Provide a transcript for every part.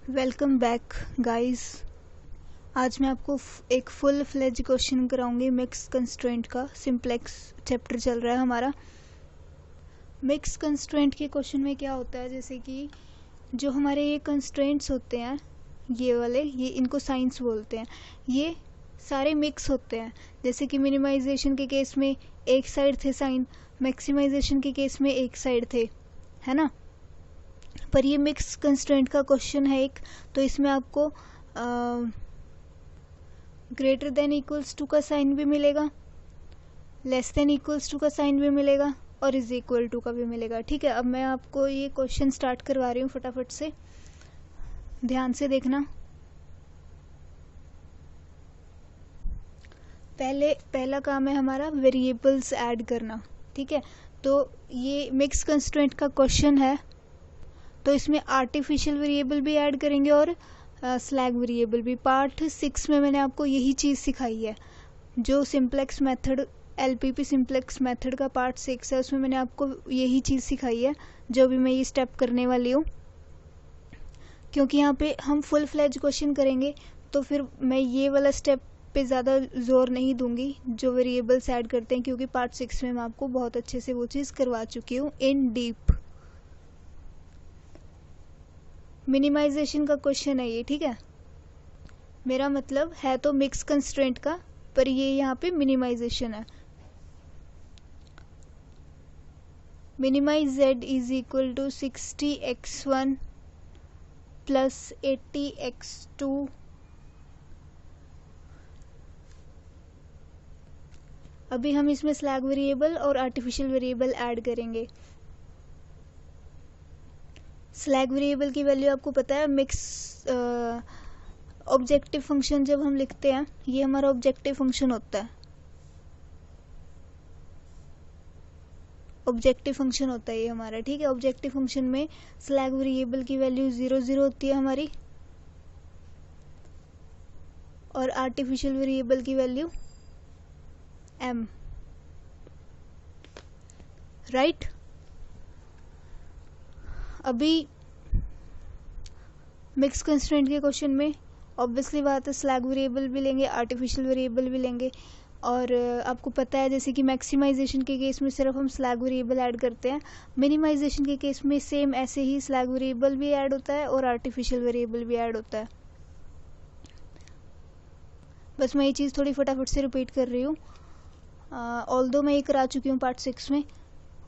Welcome back guys. आज मैं आपको एक फुल फ्लेज क्वेश्चन कराऊंगी मिक्स कंस्ट्रेंट का। सिंप्लेक्स चैप्टर चल रहा है हमारा। मिक्स कंस्ट्रेंट के क्वेश्चन में क्या होता है, जैसे कि जो हमारे ये कंस्ट्रेंट्स होते हैं, ये वाले, ये इनको साइंस बोलते हैं। ये सारे मिक्स होते हैं। जैसे कि मिनिमाइजेशन के केस में एक साइड थे साइन, मैक्सिमाइजेशन के केस में एक साइड थे, है ना। पर ये मिक्स कंस्ट्रेंट का क्वेश्चन है एक, तो इसमें आपको ग्रेटर देन इक्वल्स टू का साइन भी मिलेगा, लेस देन इक्वल्स टू का साइन भी मिलेगा और इज इक्वल टू का भी मिलेगा। ठीक है, अब मैं आपको ये क्वेश्चन स्टार्ट करवा रही हूँ, फटाफट से ध्यान से देखना। पहला काम है हमारा वेरिएबल्स ऐड करना। ठीक है, तो ये मिक्स कंस्ट्रेंट का क्वेश्चन है, तो इसमें आर्टिफिशियल वेरिएबल भी ऐड करेंगे और स्लैग वेरिएबल भी। पार्ट 6 में मैंने आपको यही चीज़ सिखाई है। जो simplex method, LPP simplex method का पार्ट 6 है, उसमें मैंने आपको यही चीज़ सिखाई है जो भी मैं ये स्टेप करने वाली हूँ। क्योंकि यहाँ पे हम फुल फ्लेज क्वेश्चन करेंगे, तो फिर मैं ये वाला स्टेप पे ज़्यादा जोर नहीं दूंगी जो वेरिएबल्स ऐड करते हैं, क्योंकि पार्ट 6 में मैं आपको बहुत अच्छे से वो चीज़ करवा चुकी हूँ इन डीप। मिनिमाइजेशन का क्वेश्चन है ये। ठीक है, मेरा मतलब है तो मिक्स कंस्ट्रेंट का, पर ये यहाँ पे मिनिमाइजेशन है। Minimize z is equal to 60x1 plus 80x2 अभी हम इसमें स्लैग वेरिएबल और आर्टिफिशियल वेरिएबल ऐड करेंगे। स्लैग वेरिएबल की वैल्यू आपको पता है, मिक्स ऑब्जेक्टिव फंक्शन जब हम लिखते हैं, ये हमारा ऑब्जेक्टिव फंक्शन होता है। ऑब्जेक्टिव फंक्शन होता है ये हमारा। ठीक है, ऑब्जेक्टिव फंक्शन में स्लैग वेरिएबल की वैल्यू 0 होती है हमारी, और आर्टिफिशियल वेरिएबल की वैल्यू m, राइट। अभी मिक्स कंस्ट्रेंट के क्वेश्चन में ऑब्वियसली बात है, स्लैग वेरिएबल भी लेंगे, आर्टिफिशियल वेरिएबल भी लेंगे। और आपको पता है जैसे कि मैक्सिमाइजेशन के केस में सिर्फ हम स्लैग वेरिएबल ऐड करते हैं, मिनिमाइजेशन के केस में सेम ऐसे ही स्लैग वेरिएबल भी ऐड होता है और आर्टिफिशियल वेरिएबल भी ऐड होता है। बस मैं ये चीज़ थोड़ी फटाफट से रिपीट कर रही हूँ, ऑल्दो मैं ये करा चुकी हूँ पार्ट 6 में।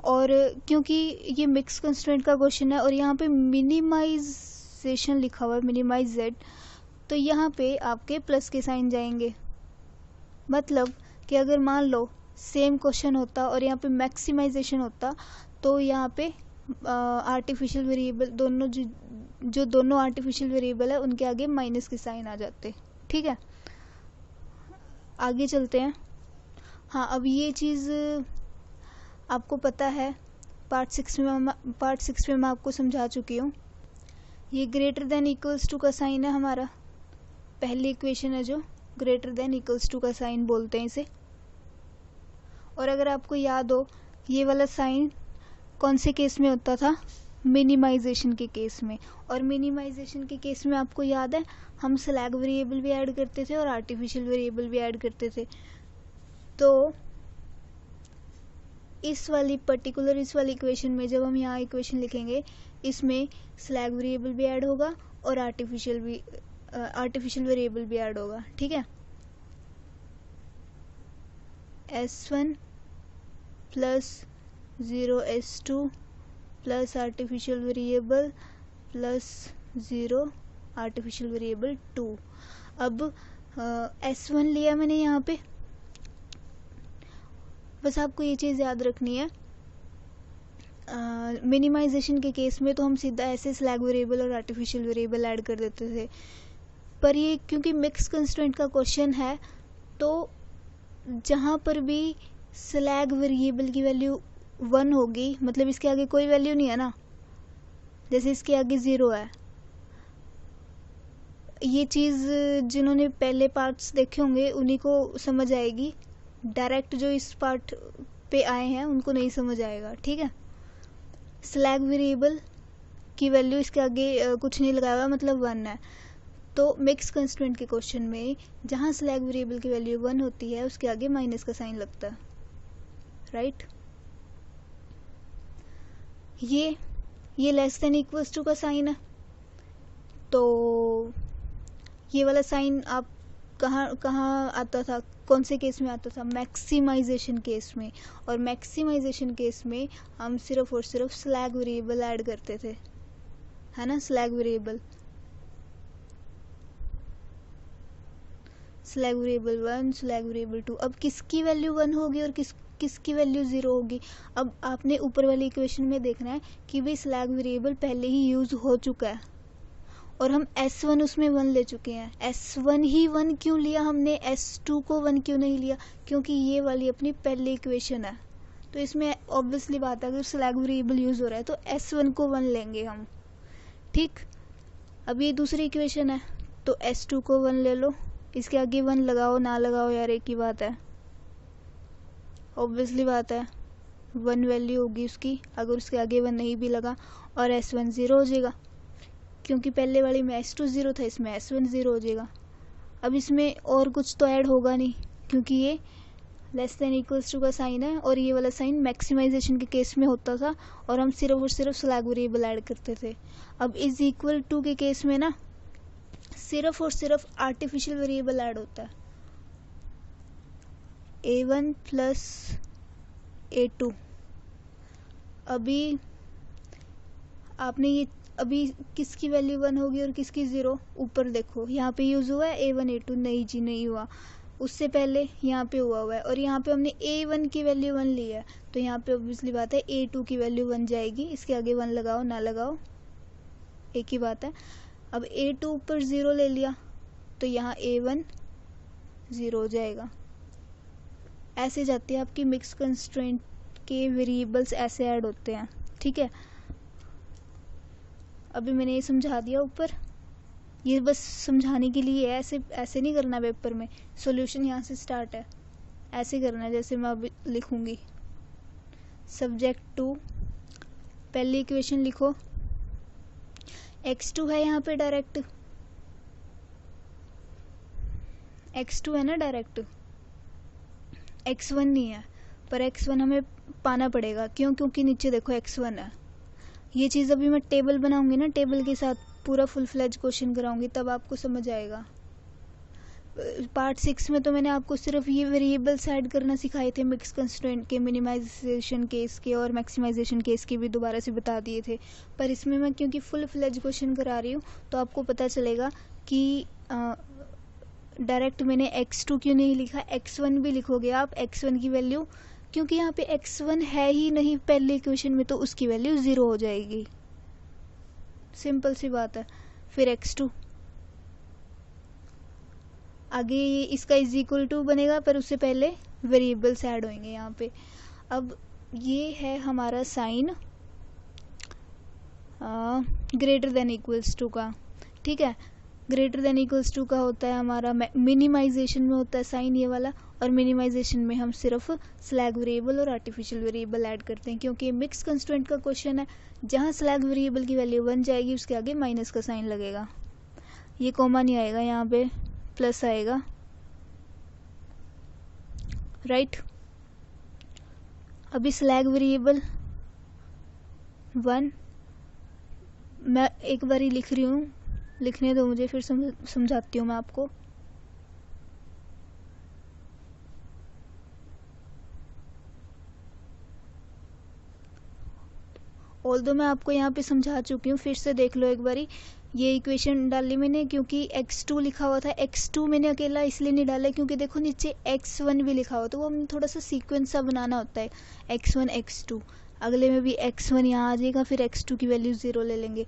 और क्योंकि ये मिक्स कंस्ट्रेंट का क्वेश्चन है और यहाँ पे मिनिमाइजेशन लिखा हुआ है, मिनिमाइज z, तो यहाँ पे आपके प्लस के साइन जाएंगे। मतलब कि अगर मान लो सेम क्वेश्चन होता और यहाँ पे मैक्सिमाइजेशन होता, तो यहाँ पे आर्टिफिशियल वेरिएबल जो दोनों आर्टिफिशियल वेरिएबल है उनके आगे माइनस के साइन आ जाते। ठीक है, आगे चलते हैं। हाँ, अब ये चीज़ आपको पता है, पार्ट 6 में मैं आपको समझा चुकी हूँ। ये ग्रेटर देन इक्वल्स टू का साइन है हमारा, पहली इक्वेशन है जो ग्रेटर देन इक्वल्स टू का साइन बोलते हैं इसे। और अगर आपको याद हो, ये वाला साइन कौन से केस में होता था? मिनिमाइजेशन के केस में। और मिनिमाइजेशन के केस में आपको याद है, हम स्लैग वेरिएबल भी ऐड करते थे और आर्टिफिशियल वेरिएबल भी ऐड करते थे। तो इस वाली इक्वेशन में जब हम यहाँ इक्वेशन लिखेंगे, इसमें स्लैग वेरिएबल भी ऐड होगा और आर्टिफिशियल वेरिएबल भी ऐड होगा। ठीक है, s1 plus 0s2 plus artificial variable plus 0 artificial variable 2। अब s1 लिया मैंने यहाँ पे, बस आपको ये चीज़ याद रखनी है, मिनिमाइजेशन के केस में तो हम सीधा ऐसे स्लैग वेरिएबल और आर्टिफिशियल वेरिएबल ऐड कर देते थे। पर ये क्योंकि मिक्स कंस्ट्रेंट का क्वेश्चन है, तो जहाँ पर भी स्लैग वेरिएबल की वैल्यू 1 होगी, मतलब इसके आगे कोई वैल्यू नहीं है ना, जैसे इसके आगे 0 है। ये चीज़ जिन्होंने पहले पार्ट्स देखे होंगे उन्हीं को समझ आएगी, डायरेक्ट जो इस पार्ट पे आए हैं उनको नहीं समझ आएगा। ठीक है, स्लैग वेरिएबल की वैल्यू इसके आगे कुछ नहीं लगाया हुआ, मतलब 1 है। तो मिक्स कंस्ट्रेंट के क्वेश्चन में जहाँ स्लैग वेरिएबल की वैल्यू 1 होती है उसके आगे माइनस का साइन लगता है, राइट। ये लेस देन इक्वल्स टू का साइन है, तो ये वाला साइन आप कहाँ आता था, कौन से केस में आता था, मैक्सिमाइजेशन केस में। और मैक्सिमाइजेशन केस में हम सिर्फ और सिर्फ स्लैग वेरिएबल ऐड करते थे, है ना। Slag variable 1, slag variable 2। अब किसकी वैल्यू 1 होगी और किसकी वैल्यू 0 होगी। अब आपने ऊपर वाली इक्वेशन में देखना है कि भाई स्लैग वेरिएबल पहले ही यूज हो चुका है और हम S1 उसमें 1 ले चुके हैं। S1 ही 1 क्यों लिया हमने, S2 को 1 क्यों नहीं लिया, क्योंकि ये वाली अपनी पहली इक्वेशन है। तो इसमें ऑब्वियसली बात है अगर स्लैग वेरिएबल यूज हो रहा है तो S1 को 1 लेंगे हम, ठीक। अब ये दूसरी इक्वेशन है तो S2 को 1 ले लो, इसके आगे 1 लगाओ ना लगाओ यार एक ही बात है, ऑब्वियसली बात है 1 वैल्यू होगी उसकी, अगर उसके आगे 1 नहीं भी लगा, और S1 0 हो जाएगा क्योंकि पहले वाली में S2 0 था, इसमें S1 0 हो जाएगा। अब इसमें और कुछ तो ऐड होगा नहीं क्योंकि ये लेस देन इक्वल्स टू का साइन है और ये वाला साइन मैक्सिमाइजेशन के केस में होता था और हम सिर्फ और सिर्फ स्लैग वेरिएबल ऐड करते थे। अब इज इक्वल टू के केस में ना सिर्फ और सिर्फ आर्टिफिशियल वेरिएबल ऐड होता है, A1 प्लस A2। अभी आपने ये अभी किसकी वैल्यू 1 होगी और किसकी 0, ऊपर देखो यहाँ पे यूज हुआ है A1 A2, नहीं जी नहीं हुआ, उससे पहले यहाँ पे हुआ है और यहाँ पे हमने A1 की वैल्यू 1 ली है तो यहाँ पे ऑब्वियसली बात है A2 की वैल्यू 1 जाएगी, इसके आगे 1 लगाओ ना लगाओ एक ही बात है। अब A2 ऊपर 0 ले लिया तो यहाँ A1 0 हो जाएगा। ऐसे जाती है आपकी मिक्स कंस्ट्रेंट के वेरिएबल्स, ऐसे ऐड होते हैं, ठीक है। अभी मैंने ये समझा दिया ऊपर, ये बस समझाने के लिए है, ऐसे नहीं करना पेपर में, सॉल्यूशन यहाँ से स्टार्ट है, ऐसे करना है जैसे मैं अभी लिखूंगी। सब्जेक्ट 2 पहली इक्वेशन लिखो, x2 है यहाँ पे डायरेक्ट, x2 है ना डायरेक्ट, x1 नहीं है, पर x1 हमें पाना पड़ेगा, क्यों, क्योंकि नीचे देखो x1 है। ये चीज़ अभी मैं टेबल बनाऊंगी ना, टेबल के साथ पूरा फुल फ्लेज क्वेश्चन कराऊंगी तब आपको समझ आएगा। पार्ट 6 में तो मैंने आपको सिर्फ ये वेरिएबल्स ऐड करना सिखाए थे, मिक्स कंस्ट्रेंट के, मिनिमाइजेशन केस के और मैक्सिमाइजेशन केस के भी दोबारा से बता दिए थे, पर इसमें मैं क्योंकि फुल फ्लेज क्वेश्चन करा रही हूँ तो आपको पता चलेगा कि डायरेक्ट मैंने x2 क्यों नहीं लिखा, x1 भी लिखोगे आप, x1 की वैल्यू, क्योंकि यहाँ पे x1 है ही नहीं पहले इक्वेशन में तो उसकी वैल्यू 0 हो जाएगी, सिंपल सी बात है। फिर x2 आगे इसका इज इक्वल टू बनेगा पर उससे पहले वेरिएबल्स ऐड होंगे यहाँ पे। अब ये है हमारा sign greater than equals to का, ठीक है। ग्रेटर देन इक्वल्स टू का होता है हमारा मिनिमाइजेशन में होता है साइन ये वाला, और मिनिमाइजेशन में हम सिर्फ स्लैग वेरिएबल और आर्टिफिशियल वेरिएबल ऐड करते हैं क्योंकि मिक्स कंस्ट्रेंट का क्वेश्चन है। जहाँ स्लैग वेरिएबल की वैल्यू 1 जाएगी उसके आगे माइनस का साइन लगेगा, ये कॉमा नहीं आएगा, यहाँ पे प्लस आएगा, राइट। अभी स्लैग वेरिएबल 1 मैं एक बार ही लिख रही हूँ, लिखने दो मुझे, फिर समझाती हूँ मैं आपको। ऑल्दो मैं आपको यहाँ पे समझा चुकी हूँ, फिर से देख लो एक बारी। ये इक्वेशन डाली मैंने क्योंकि x2 लिखा हुआ था, x2 मैंने अकेला इसलिए नहीं डाला क्योंकि देखो नीचे x1 भी लिखा हुआ, तो वो हमें थोड़ा सा सीक्वेंस सा बनाना होता है, x1 x2, अगले में भी x1 यहाँ आ जाएगा, फिर x2 की वैल्यू 0 ले लेंगे।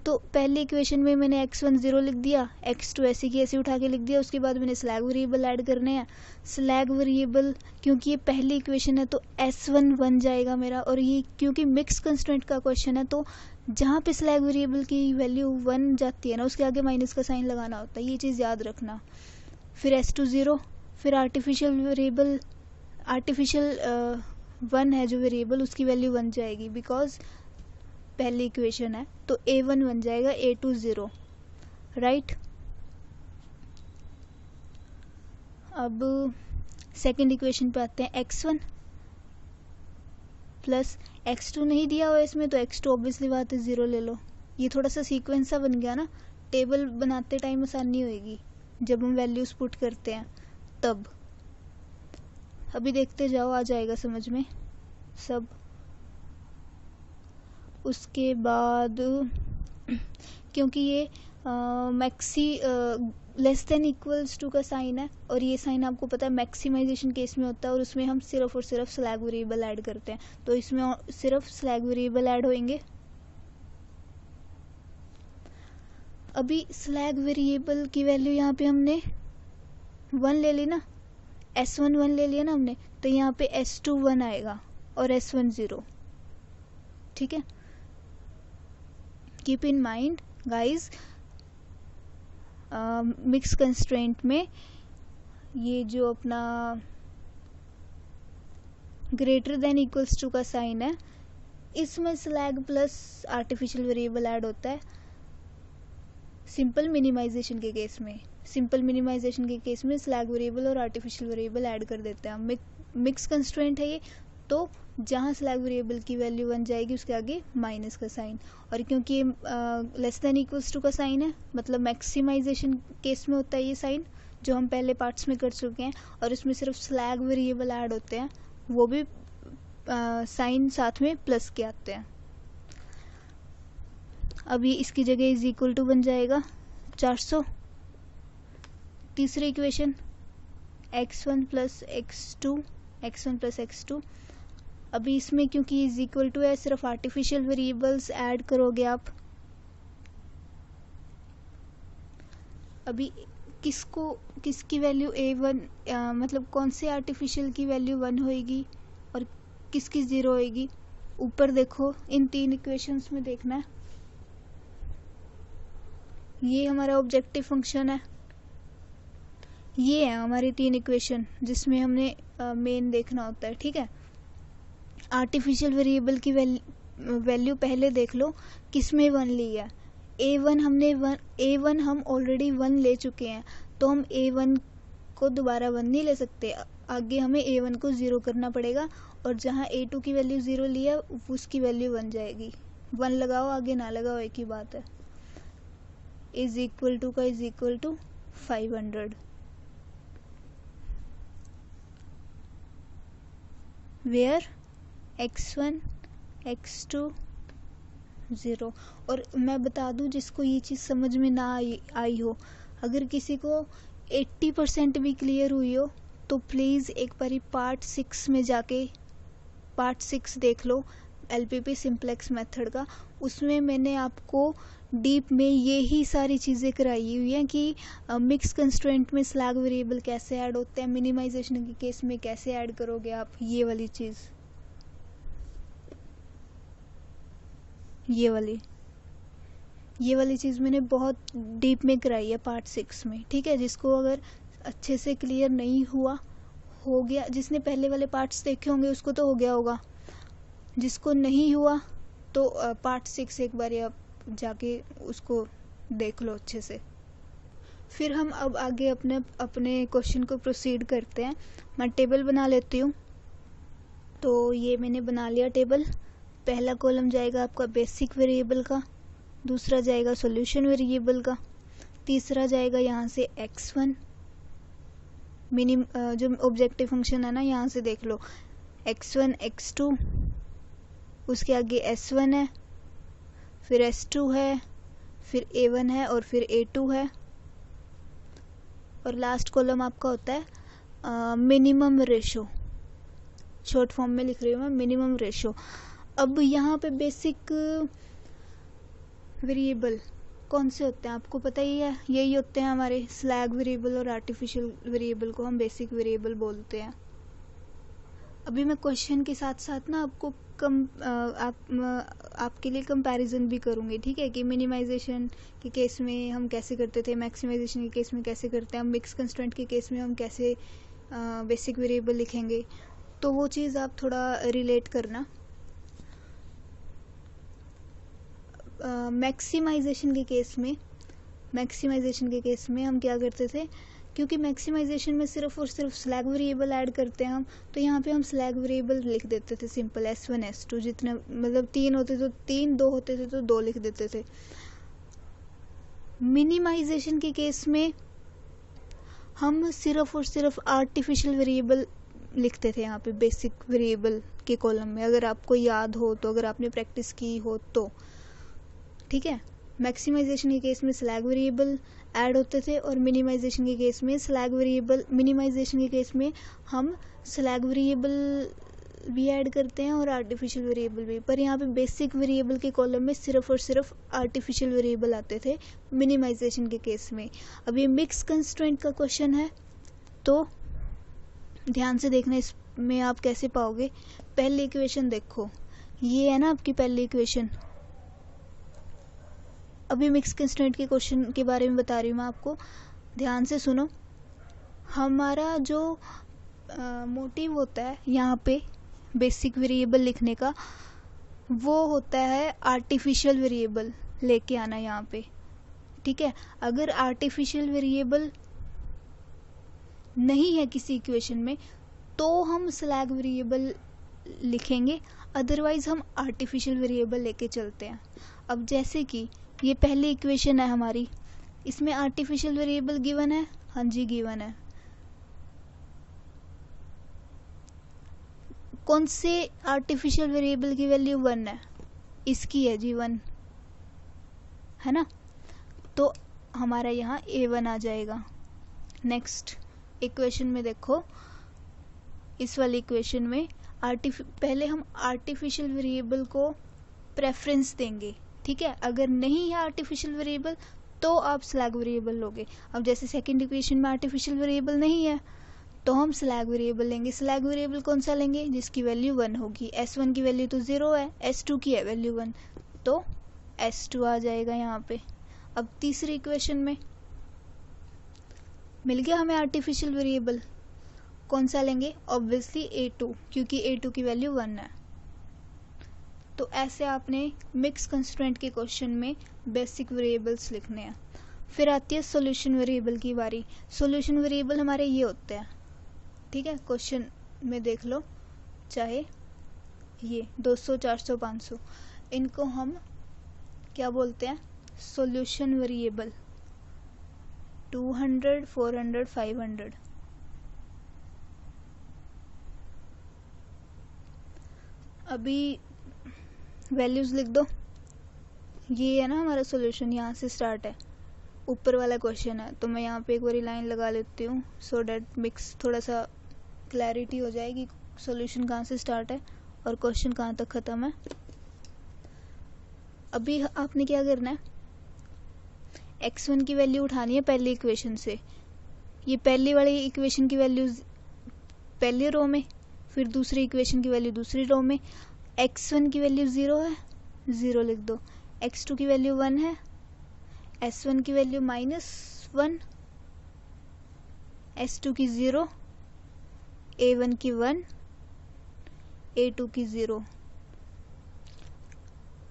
तो पहले इक्वेशन में मैंने x1 0 लिख दिया, x2 ऐसे की ऐसे उठा के लिख दिया, उसके बाद मैंने स्लैग वेरिएबल ऐड करने हैं। स्लैग वेरिएबल क्योंकि ये पहली इक्वेशन है तो S1 बन जाएगा मेरा, और ये क्योंकि मिक्स कंस्ट्रेंट का क्वेश्चन है तो जहाँ पे स्लैग वेरिएबल की वैल्यू 1 जाती है ना उसके आगे माइनस का साइन लगाना होता है, ये चीज़ याद रखना। फिर S2 0, फिर आर्टिफिशियल वेरिएबल, आर्टिफिशियल 1 है जो वेरिएबल, उसकी वैल्यू 1 जाएगी बिकॉज पहली इक्वेशन है, तो a1 बन जाएगा a2 0, राइट। अब सेकंड इक्वेशन पे आते हैं, x1 प्लस x2 नहीं दिया हुआ इसमें, तो x2 ऑब्वियसली बात है 0 ले लो। ये थोड़ा सा सीक्वेंस सा बन गया ना, टेबल बनाते टाइम आसानी होएगी जब हम वैल्यूज पुट करते हैं तब। अभी देखते जाओ, आ जाएगा समझ में सब। उसके बाद क्योंकि ये मैक्सी लेस देन इक्वल्स टू का साइन है, और ये साइन आपको पता है मैक्सिमाइजेशन केस में होता है, और उसमें हम सिर्फ और सिर्फ स्लैग वेरिएबल ऐड करते हैं, तो इसमें सिर्फ स्लैग वेरिएबल ऐड होंगे। अभी स्लैग वेरिएबल की वैल्यू यहाँ पे हमने 1 ले ली ना, S1 1 ले लिया ना हमने, तो यहाँ पे S2 1 आएगा और S1 0, ठीक है। Keep in mind guys, mix constraint में ये जो अपना ग्रेटर देन इक्वल्स टू का साइन है, इसमें slag plus artificial variable add होता है सिंपल मिनिमाइजेशन के केस में। सिंपल मिनिमाइजेशन के केस में स्लैग वेरिएबल और आर्टिफिशियल वेरिएबल ऐड कर देते हैं। मिक्स कंस्ट्रेंट है ये, तो जहाँ स्लैग वेरिएबल की वैल्यू 1 जाएगी उसके आगे माइनस का साइन, और क्योंकि ये लेस देन इक्वल्स टू का साइन है, मतलब मैक्सिमाइजेशन केस में होता है ये साइन, जो हम पहले पार्ट्स में कर चुके हैं, और इसमें सिर्फ स्लैग वेरिएबल ऐड होते हैं, वो भी साइन साथ में प्लस के आते हैं। अभी इसकी जगह इज इक्वल टू बन जाएगा 400। तीसरी इक्वेशन x1 प्लस x2, अभी इसमें क्योंकि इज इक्वल टू है, सिर्फ आर्टिफिशियल वेरिएबल्स ऐड करोगे आप। अभी किसकी वैल्यू a1 मतलब कौन से आर्टिफिशियल की वैल्यू 1 होएगी और किसकी 0 होएगी, ऊपर देखो, इन 3 इक्वेशंस में देखना है। ये हमारा ऑब्जेक्टिव फंक्शन है, ये है हमारी 3 इक्वेशन जिसमें हमने मेन देखना होता है, ठीक है। आर्टिफिशियल वेरिएबल की वैल्यू पहले देख लो किसमें 1 ली है। a1 हम ऑलरेडी 1 ले चुके हैं, तो हम a1 को दोबारा 1 नहीं ले सकते, आगे हमें a1 को 0 करना पड़ेगा, और जहाँ a2 की वैल्यू 0 ली है उसकी वैल्यू 1 जाएगी। 1 लगाओ आगे ना लगाओ एक ही बात है। इज इक्वल टू का is equal to 500, where x1 x2 0। और मैं बता दूं जिसको ये चीज़ समझ में ना आई हो, अगर किसी को 80% भी क्लियर हुई हो, तो प्लीज़ एक बारी पार्ट 6 में जाके पार्ट 6 देख लो LPP सिंप्लेक्स मेथड का। उसमें मैंने आपको डीप में ये ही सारी चीज़ें कराई हुई हैं कि मिक्स कंस्ट्रेंट में स्लैग वेरिएबल कैसे ऐड होते हैं, मिनिमाइजेशन के केस में कैसे ऐड करोगे आप, ये वाली चीज़, ये वाली चीज़ मैंने बहुत डीप में कराई है पार्ट 6 में, ठीक है। जिसको अगर अच्छे से क्लियर नहीं हुआ, हो गया, जिसने पहले वाले पार्ट्स देखे होंगे उसको तो हो गया होगा, जिसको नहीं हुआ तो पार्ट 6 एक बार आप जाके उसको देख लो अच्छे से। फिर हम अब आगे अपने क्वेश्चन को प्रोसीड करते हैं। मैं टेबल बना लेती हूँ। तो ये मैंने बना लिया टेबल। पहला कॉलम जाएगा आपका बेसिक वेरिएबल का, दूसरा जाएगा सॉल्यूशन वेरिएबल का, तीसरा जाएगा यहाँ से x1 जो ऑब्जेक्टिव फंक्शन है ना, यहाँ से देख लो x1 x2, उसके आगे s1 है, फिर s2 है, फिर a1 है और फिर a2 है, और लास्ट कॉलम आपका होता है मिनिमम रेशो। शॉर्ट फॉर्म में लिख रही हूँ मैं, मिनिमम रेशो। अब यहाँ पे बेसिक वेरिएबल कौन से होते हैं आपको पता ही है, यही होते हैं हमारे स्लैग वेरिएबल और आर्टिफिशियल वेरिएबल को हम बेसिक वेरिएबल बोलते हैं। अभी मैं क्वेश्चन के साथ साथ ना आपको आपके लिए कंपैरिजन भी करूँगी, ठीक है, कि मिनिमाइजेशन के केस में हम कैसे करते थे, मैक्सिमाइजेशन के केस में कैसे करते हैं, हम मिक्स कंस्ट्रेंट के केस में हम कैसे बेसिक वेरिएबल लिखेंगे, तो वो चीज़ आप थोड़ा रिलेट करना। मैक्सिमाइजेशन के केस में हम क्या करते थे, क्योंकि मैक्सिमाइजेशन में सिर्फ और सिर्फ स्लैग वेरिएबल ऐड करते हैं हम, तो यहाँ पे हम स्लैग वेरिएबल लिख देते थे सिंपल S1 S2, जितने मतलब 3 होते तो 3, 2 होते थे तो 2 लिख देते थे। मिनिमाइजेशन के केस में हम सिर्फ और सिर्फ आर्टिफिशियल वेरिएबल लिखते थे यहाँ पे बेसिक वेरिएबल के कॉलम में, अगर आपको याद हो तो, अगर आपने प्रैक्टिस की हो तो, ठीक है। मैक्सिमाइजेशन के केस में स्लैग वेरिएबल ऐड होते थे और मिनिमाइजेशन के केस में मिनिमाइजेशन के केस में हम स्लैग वेरिएबल भी ऐड करते हैं और आर्टिफिशियल वेरिएबल भी, पर यहाँ पे बेसिक वेरिएबल के कॉलम में सिर्फ और सिर्फ आर्टिफिशियल वेरिएबल आते थे मिनिमाइजेशन के केस में। अब ये मिक्स कंस्ट्रेंट का क्वेश्चन है तो ध्यान से देखना इसमें आप कैसे पाओगे। पहली इक्वेशन देखो, ये है ना आपकी पहली इक्वेशन। अभी मिक्स कंस्ट्रेंट के क्वेश्चन के बारे में बता रही हूँ मैं आपको, ध्यान से सुनो। हमारा जो मोटिव होता है यहाँ पे बेसिक वेरिएबल लिखने का, वो होता है आर्टिफिशियल वेरिएबल लेके आना यहाँ पे, ठीक है। अगर आर्टिफिशियल वेरिएबल नहीं है किसी इक्वेशन में तो हम स्लैग वेरिएबल लिखेंगे, अदरवाइज हम आर्टिफिशियल वेरिएबल लेके चलते हैं। अब जैसे कि ये पहली इक्वेशन है हमारी, इसमें आर्टिफिशियल वेरिएबल गिवन है, हाँ जी गिवन है। कौन से आर्टिफिशियल वेरिएबल की वैल्यू 1 है, इसकी है जी 1, है ना, तो हमारा यहाँ A1 आ जाएगा। नेक्स्ट इक्वेशन में देखो, इस वाली इक्वेशन में पहले हम आर्टिफिशियल वेरिएबल को प्रेफरेंस देंगे, ठीक है। अगर नहीं है आर्टिफिशियल वेरिएबल तो आप स्लैग वेरिएबल लोगे। अब जैसे सेकंड इक्वेशन में आर्टिफिशियल वेरिएबल नहीं है तो हम स्लैग वेरिएबल लेंगे। स्लैग वेरिएबल कौन सा लेंगे, जिसकी वैल्यू 1 होगी। S1 की वैल्यू तो 0 है, S2 की है वैल्यू 1, तो S2 आ जाएगा यहाँ पे। अब तीसरी इक्वेशन में मिल गया हमें आर्टिफिशियल वेरिएबल, कौन सा लेंगे, ऑब्वियसली A2, क्योंकि A2 की वैल्यू 1 है। तो ऐसे आपने मिक्स कंस्ट्रेंट के क्वेश्चन में बेसिक वेरिएबल्स लिखने हैं। फिर आती है सॉल्यूशन वेरिएबल की बारी। सॉल्यूशन वेरिएबल हमारे ये होते हैं, ठीक है, क्वेश्चन में देख लो, चाहे ये 200, 400, 500, इनको हम क्या बोलते हैं, सॉल्यूशन वेरिएबल। 200, 400, 500। अभी वैल्यूज लिख दो, ये है ना हमारा सॉल्यूशन, यहाँ से स्टार्ट है, ऊपर वाला क्वेश्चन है, तो मैं यहाँ पे एक बारी लाइन लगा लेती हूँ सो डैट मिक्स थोड़ा सा क्लैरिटी हो जाएगी सॉल्यूशन कहाँ से स्टार्ट है और क्वेश्चन कहाँ तक ख़त्म है। अभी आपने क्या करना है, x1 की वैल्यू उठानी है पहली इक्वेशन से। ये पहली वाली इक्वेशन की वैल्यू पहली रो में, फिर दूसरी इक्वेशन की वैल्यू दूसरी रो में। x1 की वैल्यू 0 है, 0 लिख दो। x2 की वैल्यू 1 है, S1 की वैल्यू -1, S2 की 0, A1 की 1, A2 की 0।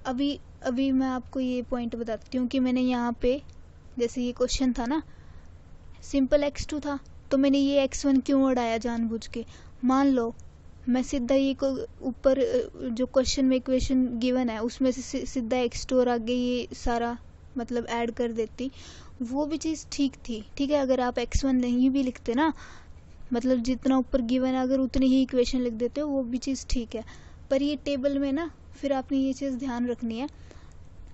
अभी मैं आपको ये पॉइंट बताती हूँ कि मैंने यहाँ पे, जैसे ये क्वेश्चन था ना, सिंपल x2 था, तो मैंने ये x1 क्यों उड़ाया जानबूझ के। मान लो मैं सीधा ये ऊपर जो क्वेश्चन में इक्वेशन गिवन है उसमें से सीधा x2 और आगे ये सारा मतलब ऐड कर देती, वो भी चीज़ ठीक थी, ठीक है। अगर आप x1 नहीं भी लिखते ना, मतलब जितना ऊपर गिवन है अगर उतनी ही इक्वेशन लिख देते हो, वो भी चीज़ ठीक है। पर ये टेबल में ना फिर आपने ये चीज़ ध्यान रखनी है।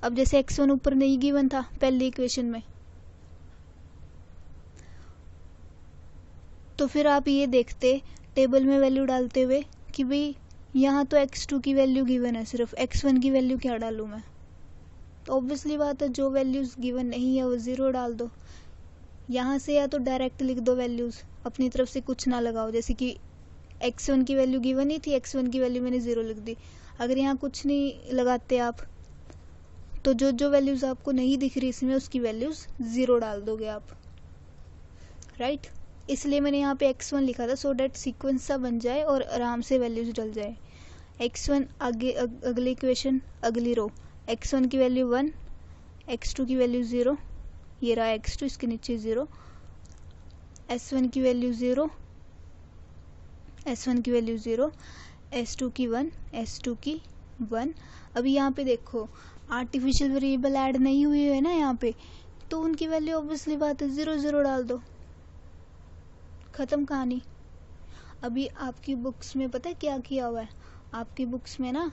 अब जैसे x1 ऊपर नहीं गिवन था पहली इक्वेशन में, तो फिर आप ये देखते टेबल में वैल्यू डालते हुए कि भाई यहाँ तो x2 की वैल्यू गिवन है, सिर्फ x1 की वैल्यू क्या डालूँ मैं। तो ऑब्वियसली बात है, जो वैल्यूज़ गिवन नहीं है वो 0 डाल दो। यहाँ से या तो डायरेक्ट लिख दो वैल्यूज़, अपनी तरफ से कुछ ना लगाओ। जैसे कि x1 की वैल्यू गिवन ही थी, x1 की वैल्यू मैंने 0 लिख दी। अगर यहाँ कुछ नहीं लगाते आप, तो जो जो वैल्यूज़ आपको नहीं दिख रही इसमें, उसकी वैल्यूज़ 0 डाल दोगे आप, राइट। इसलिए मैंने यहाँ पे x1 लिखा था, सो डैट सीक्वेंस सा बन जाए और आराम से वैल्यूज़ डल जाए। x1 आगे अगली इक्वेशन अगली रो, x1 की वैल्यू 1, x2 की वैल्यू 0, ये रहा x2, इसके नीचे 0, s1 की वैल्यू 0, s1 की वैल्यू 0, s2 की 1, s2 की 1। अभी यहाँ पे देखो आर्टिफिशियल वेरिएबल ऐड नहीं हुई है ना यहाँ पे, तो उनकी वैल्यू ऑब्वियसली बात है 0 0 डाल दो, ख़त्म कहानी। अभी आपकी बुक्स में पता है क्या किया हुआ है, आपकी बुक्स में ना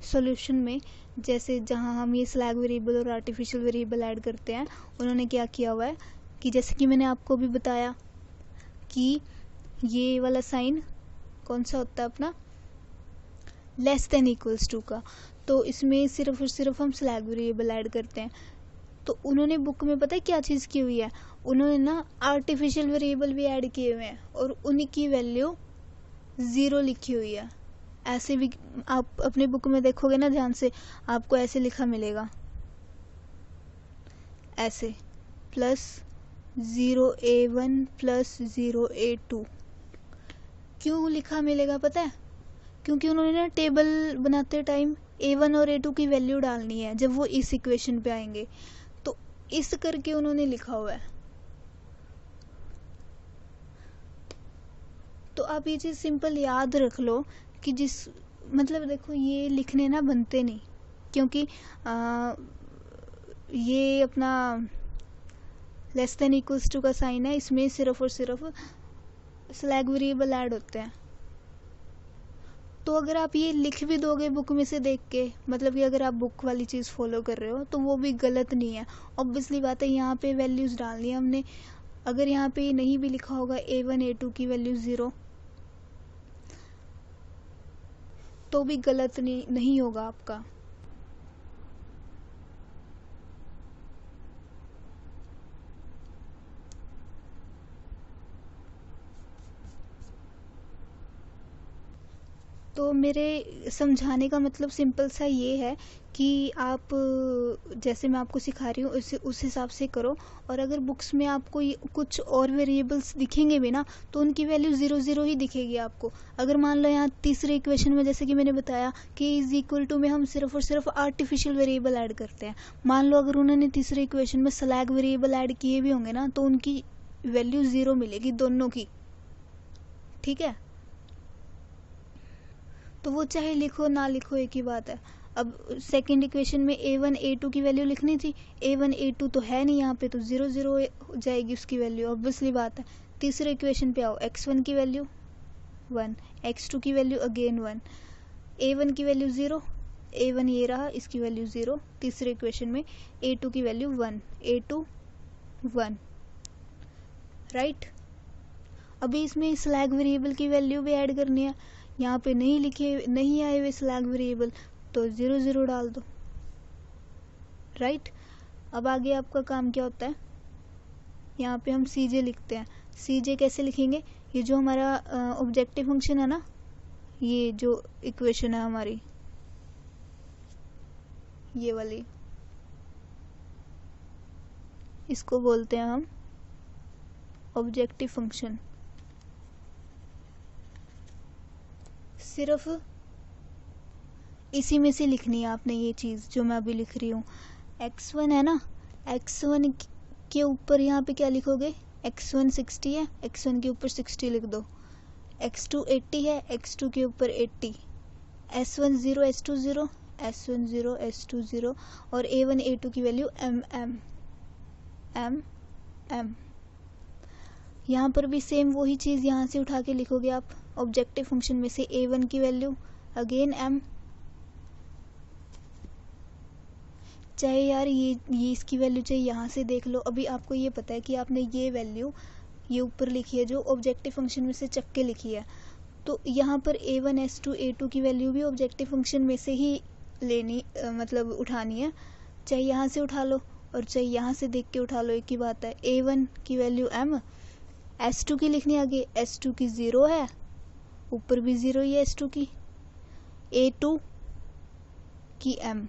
सॉल्यूशन में, जैसे जहाँ हम ये स्लैग वेरिएबल और आर्टिफिशियल वेरिएबल ऐड करते हैं, उन्होंने क्या किया हुआ है कि जैसे कि मैंने आपको भी बताया कि ये वाला साइन कौन सा होता है अपना, लेस देन इक्वल्स टू का, तो इसमें सिर्फ और सिर्फ हम स्लैग वेरिएबल ऐड करते हैं। तो उन्होंने बुक में पता है क्या चीज़ की हुई है, उन्होंने ना आर्टिफिशियल वेरिएबल भी ऐड किए हुए हैं और उन्हीं की वैल्यू 0 लिखी हुई है। ऐसे भी आप अपने बुक में देखोगे ना ध्यान से, आपको ऐसे लिखा मिलेगा, ऐसे +0a1 +0a2। क्यों लिखा मिलेगा पता है, क्योंकि उन्होंने ना टेबल बनाते टाइम a1 और a2 की वैल्यू डालनी है जब वो इस इक्वेशन पे आएंगे, तो इस करके उन्होंने लिखा हुआ है। तो आप ये चीज़ सिंपल याद रख लो कि जिस मतलब देखो ये लिखने ना बनते नहीं, क्योंकि ये अपना लेस देन इक्वल्स टू का साइन है, इसमें सिर्फ और सिर्फ स्लैग वेरिएबल ऐड होते हैं। तो अगर आप ये लिख भी दोगे बुक में से देख के, मतलब कि अगर आप बुक वाली चीज़ फॉलो कर रहे हो तो वो भी गलत नहीं है। ऑब्वियसली बात है, यहाँ पे वैल्यूज़ डालनी है हमने। अगर यहाँ पे नहीं भी लिखा होगा a1 a2 की वैल्यू 0, तो भी गलत नहीं होगा आपका। तो मेरे समझाने का मतलब सिंपल सा ये है कि आप जैसे मैं आपको सिखा रही हूँ उस हिसाब से करो। और अगर बुक्स में आपको कुछ और वेरिएबल्स दिखेंगे भी ना, तो उनकी वैल्यू 0 0 ही दिखेगी आपको। अगर मान लो यहाँ तीसरे इक्वेशन में जैसे कि मैंने बताया कि इज इक्वल टू में हम सिर्फ और सिर्फ आर्टिफिशियल वेरिएबल ऐड करते हैं, मान लो अगर उन्होंने तीसरे इक्वेशन में स्लैग वेरिएबल ऐड किए भी होंगे ना, तो उनकी वैल्यू 0 मिलेगी दोनों की, ठीक है। तो वो चाहे लिखो ना लिखो एक ही बात है। अब सेकंड इक्वेशन में a1 a2 की वैल्यू लिखनी थी, a1 a2 तो है नहीं यहाँ पे, तो 0 0 हो जाएगी उसकी वैल्यू, ऑब्वियसली बात है। तीसरे इक्वेशन पे आओ, x1 की वैल्यू 1, x2 की वैल्यू अगेन 1, a1 की वैल्यू 0, a1 ये रहा, इसकी वैल्यू 0। तीसरे इक्वेशन में a2 की वैल्यू 1, a2 1, राइट। अभी इसमें स्लैग वेरिएबल की वैल्यू भी ऐड करनी है, यहाँ पे नहीं आए हुए स्लैग वेरिएबल, तो 0 0 डाल दो, राइट। अब आगे आपका काम क्या होता है, यहाँ पे हम CJ लिखते हैं। CJ कैसे लिखेंगे, ये जो हमारा ऑब्जेक्टिव फंक्शन है ना, ये जो इक्वेशन है हमारी ये वाली, इसको बोलते हैं हम ऑब्जेक्टिव फंक्शन। सिर्फ इसी में से लिखनी है आपने ये चीज़ जो मैं अभी लिख रही हूँ। x1 है ना, x1 के ऊपर यहाँ पे क्या लिखोगे, x1 60 है, x1 के ऊपर 60 लिख दो। x2 80 है, x2 के ऊपर 80, s1 0 s2 0, s1 0 s2 0, और a1 a2 की वैल्यू m। यहाँ पर भी सेम वही चीज़ यहाँ से उठा के लिखोगे आप, ऑब्जेक्टिव फंक्शन में से a1 की वैल्यू अगेन m, चाहे यार ये इसकी वैल्यू चाहे यहाँ से देख लो। अभी आपको ये पता है कि आपने ये वैल्यू ये ऊपर लिखी है जो ऑब्जेक्टिव फंक्शन में से चक के लिखी है, तो यहाँ पर a1 s2 a2 की वैल्यू भी ऑब्जेक्टिव फंक्शन में से ही लेनी मतलब उठानी है, चाहे यहाँ से उठा लो और चाहे यहाँ से देख के उठा लो, एक ही बात है। a1 की वैल्यू m, s2 की लिखनी आगे, s2 की 0 है, ऊपर भी 0 ही है s2 की, a2 की m,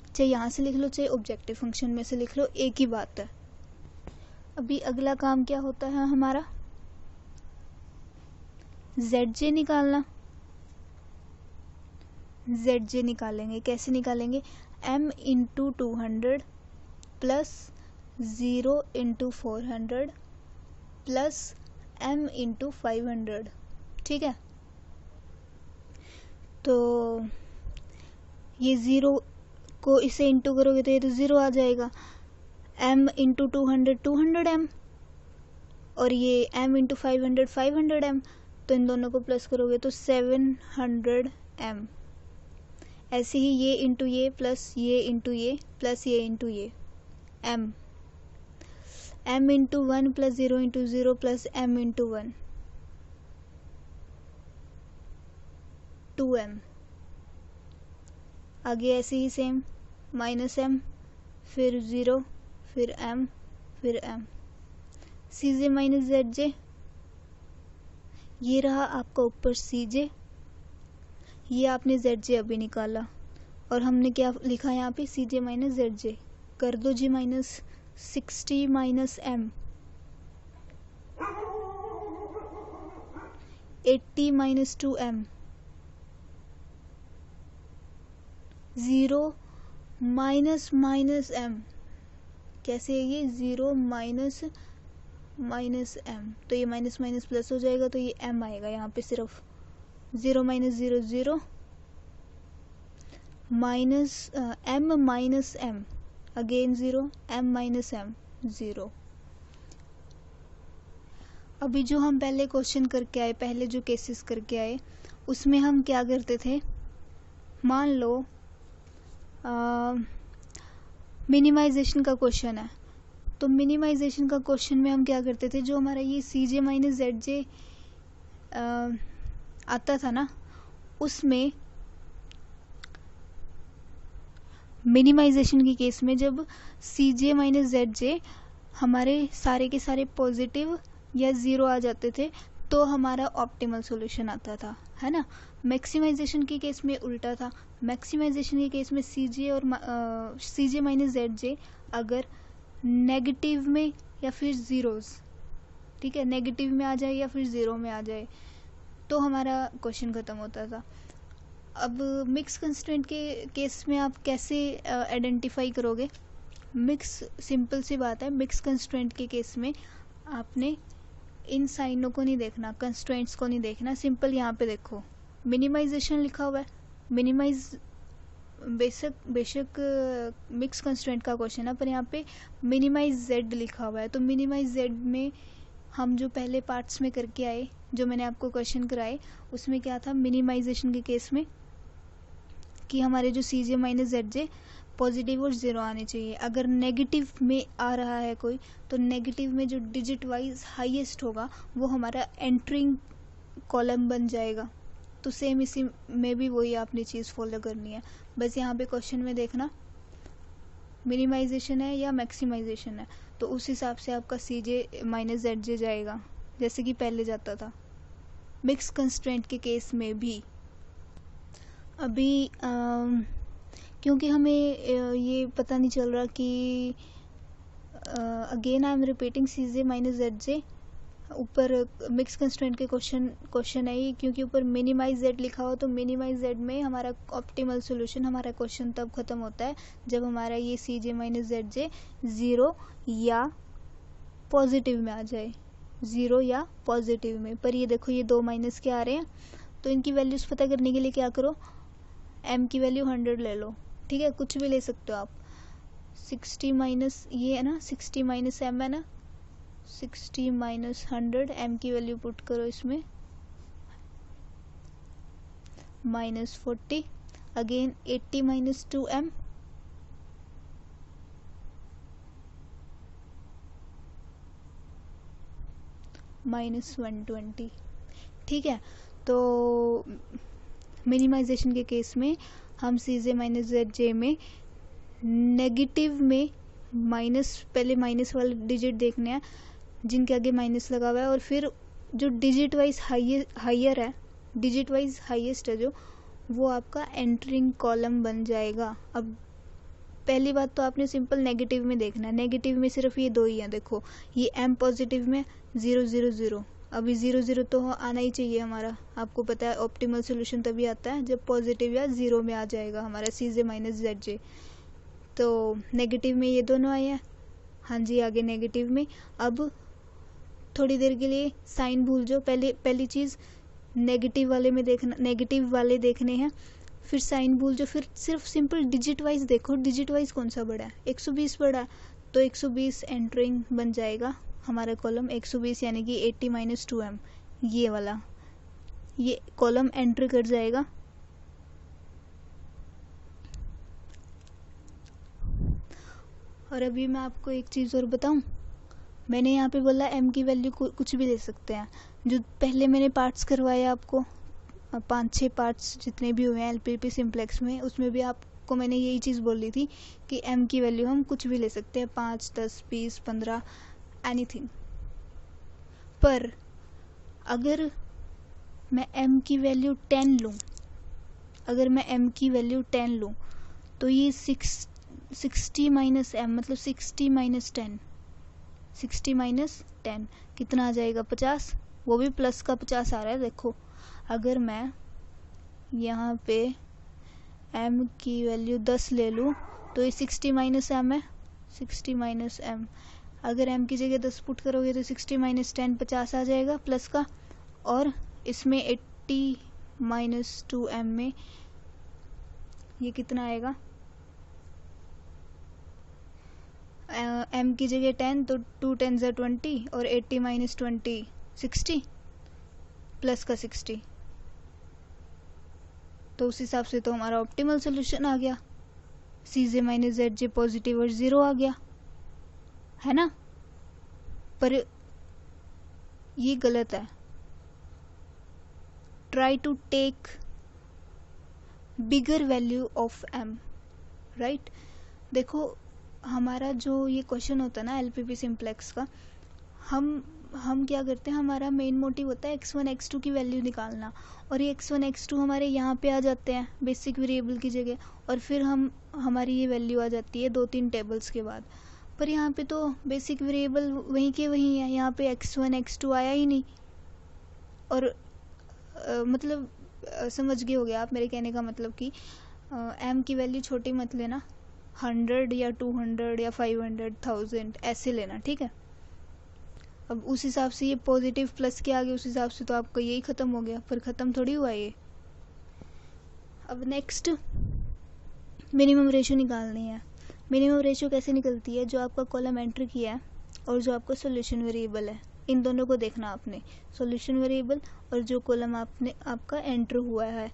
चाहे यहाँ से लिख लो चाहे ऑब्जेक्टिव फंक्शन में से लिख लो, एक ही बात है। अभी अगला काम क्या होता है हमारा, ZJ निकालना। जेड जे निकालेंगे। कैसे निकालेंगे? m into 200 plus 0 into 400 plus m into 500। ठीक है, तो ये 0 को इसे इंटू करोगे तो ये तो 0 आ जाएगा। m इंटू 200 200m और ये m इंटू 500 500m, तो इन दोनों को प्लस करोगे तो 700m। ऐसे ही ये इंटू ये प्लस ये इंटू ये प्लस ये इंटू ये m into 1 plus 0 into 0 plus m into 1 2m। आगे ऐसे ही सेम माइनस m फिर 0 फिर m फिर m। सी जे माइनस जेड जे, ये रहा आपका ऊपर सी जे, ये आपने जेड जे अभी निकाला और हमने क्या लिखा यहाँ पे? C j minus z j. कर दो जी minus 60 minus m 80 minus 2m 0 minus minus m। कैसे है ये? 0 माइनस माइनस m, तो ये माइनस माइनस प्लस हो जाएगा तो ये m आएगा यहाँ पे। सिर्फ 0 minus 0 0 minus m minus m again 0 m minus m 0। अभी जो हम पहले क्वेश्चन करके आए, पहले जो केसेस करके आए, उसमें हम क्या करते थे? मान लो मिनिमाइजेशन का क्वेश्चन है, तो मिनिमाइजेशन का क्वेश्चन में हम क्या करते थे? जो हमारा ये सी जे माइनस जेड जे आता था ना, उसमें मिनिमाइजेशन के केस में जब सी जे माइनस जेड जे हमारे सारे के सारे पॉजिटिव या ज़ीरो आ जाते थे तो हमारा ऑप्टिमल सॉल्यूशन आता था, है ना। मैक्सिमाइजेशन के केस में उल्टा था। मैक्सिमाइजेशन के केस में सी जे और सी जे माइनस जेड जे अगर नेगेटिव में या फिर ज़ीरोज़, ठीक है, नेगेटिव में आ जाए या फिर ज़ीरो में आ जाए तो हमारा क्वेश्चन ख़त्म होता था। अब मिक्स कंस्ट्रेंट के केस में आप कैसे आइडेंटिफाई करोगे? मिक्स, सिंपल सी बात है, मिक्स कंस्ट्रेंट के केस में आपने इन साइनों को नहीं देखना, कंस्ट्रेंट्स को नहीं देखना। सिंपल यहाँ पे देखो मिनिमाइजेशन लिखा हुआ है। मिनिमाइज बेशक मिक्स कंस्ट्रेंट का क्वेश्चन है, पर यहाँ पे मिनिमाइज जेड लिखा हुआ है। तो मिनिमाइज जेड में हम जो पहले पार्ट्स में करके आए, जो मैंने आपको क्वेश्चन कराए, उसमें क्या था? मिनिमाइजेशन के केस में कि हमारे जो सी जे माइनस जेड जे पॉजिटिव और ज़ीरो आने चाहिए। अगर नेगेटिव में आ रहा है कोई, तो नेगेटिव में जो डिजिट वाइज हाईएस्ट होगा वो हमारा एंट्रिंग कॉलम बन जाएगा। तो सेम इसी में भी वही आपने चीज़ फॉलो करनी है। बस यहाँ पे क्वेश्चन में देखना मिनिमाइजेशन है या मैक्सिमाइजेशन है, तो उस हिसाब से आपका सी जे माइनस जेड जे जाएगा, जैसे कि पहले जाता था मिक्स कंस्ट्रेंट के केस में भी। अभी क्योंकि हमें ये पता नहीं चल रहा कि again I am repeating c j minus z j, ऊपर मिक्स कंस्ट्रेंट के क्वेश्चन है ये, क्योंकि ऊपर मिनिमाइज जेड लिखा हो, तो मिनिमाइज जेड में हमारा ऑप्टिमल सॉल्यूशन, हमारा क्वेश्चन तब खत्म होता है जब हमारा ये सी जे माइनस जेड जे ज़ीरो या पॉजिटिव में आ जाए, ज़ीरो या पॉजिटिव में। पर ये देखो ये दो माइनस के आ रहे हैं, तो इनकी वैल्यूज़ पता करने के लिए क्या करो? m की वैल्यू 100 ले लो, ठीक है, कुछ भी ले सकते हो आप। 60 माइनस ये है ना, 60 माइनस m है ना, 60 माइनस 100, m की वैल्यू पुट करो इसमें, minus 40, again 80 minus 2m, minus 120। ठीक है, तो मिनिमाइजेशन के केस में हम सी जे माइनस जेड जे में नेगेटिव में माइनस, पहले माइनस वाले डिजिट देखने हैं जिनके आगे माइनस लगा हुआ है, और फिर जो डिजिट वाइज हाइयर है, डिजिट वाइज हाईएस्ट है जो, वो आपका एंटरिंग कॉलम बन जाएगा। अब पहली बात तो आपने सिंपल नेगेटिव में देखना है। नेगेटिव में सिर्फ ये दो ही हैं, देखो ये m पॉजिटिव में 0 0 0, अभी 0 0 तो आना ही चाहिए हमारा। आपको पता है ऑप्टिमल सोल्यूशन तभी आता है जब पॉजिटिव या 0 में आ जाएगा हमारा CJ माइनस ZJ। तो नेगेटिव में ये दोनों आए हैं, हाँ जी आगे नेगेटिव में। अब थोड़ी देर के लिए साइन भूल जाओ, पहली चीज़ नेगेटिव वाले में देखना, नेगेटिव वाले देखने हैं, फिर साइन भूल जाओ, फिर सिर्फ सिंपल डिजिट वाइज देखो, डिजिट वाइज कौन सा बड़ा है, 120 बड़ा है, तो 120 एंटरिंग बन जाएगा हमारा कॉलम 120 यानी कि 80 माइनस 2m, ये वाला ये कॉलम एंटर कर जाएगा। और अभी मैं आपको एक चीज़ और बताऊं, मैंने यहाँ पे बोला m की वैल्यू कुछ भी ले सकते हैं। जो पहले मैंने पार्ट्स करवाए आपको 5-6 पार्ट्स जितने भी हुए हैं LPP सिंप्लेक्स में, उसमें भी आपको मैंने यही चीज़ बोली थी कि m की वैल्यू हम कुछ भी ले सकते हैं, 5 10 20 15 एनीथिंग। पर अगर मैं m की वैल्यू 10 लूँ, अगर मैं m की वैल्यू 10 लूँ तो ये 60 माइनस m मतलब 60 माइनस 10, 60 माइनस 10 कितना आ जाएगा 50, वो भी प्लस का 50 आ रहा है। देखो अगर मैं यहाँ पे m की वैल्यू 10 ले लूँ तो ये 60 माइनस m है, 60 माइनस m। अगर m की जगह 10 पुट करोगे तो 60 माइनस 10 50 आ जाएगा प्लस का, और इसमें 80 माइनस 2m में ये कितना आएगा, m की जगह 10 तो 2 10 ज़ा 20 और 80 माइनस 20 60 प्लस का 60, तो उस हिसाब से तो हमारा ऑप्टिमल सोल्यूशन आ गया, CJ माइनस ZJ पॉजिटिव और 0 आ गया, है ना। पर ये गलत है, try to take bigger value of m, right. देखो हमारा जो ये क्वेश्चन होता है ना LPP सिंप्लेक्स का, हम क्या करते हैं, हमारा मेन मोटिव होता है x1 x2 की वैल्यू निकालना, और ये x1 x2 हमारे यहाँ पे आ जाते हैं बेसिक वेरिएबल की जगह, और फिर हमारी ये वैल्यू आ जाती है 2-3 टेबल्स के बाद। पर यहाँ पे तो बेसिक वेरिएबल वहीं के वहीं है, यहाँ पे x1 x2 आया ही नहीं। और मतलब समझ गए होगे आप मेरे कहने का मतलब कि m की वैल्यू छोटी मत लेना, 100 या 200 या 500 1000 ऐसे लेना, ठीक है। अब उस हिसाब से ये पॉजिटिव प्लस के आगे उस हिसाब से तो आपका यही ख़त्म हो गया, पर ख़त्म थोड़ी हुआ ये। अब नेक्स्ट मिनिमम रेशियो निकालनी है। मिनिमम रेशियो कैसे निकलती है, जो आपका कॉलम एंटर किया है और जो आपका सॉल्यूशन वेरिएबल है, इन दोनों को देखना आपने, सॉल्यूशन वेरिएबल और जो कॉलम आपका एंटर हुआ है।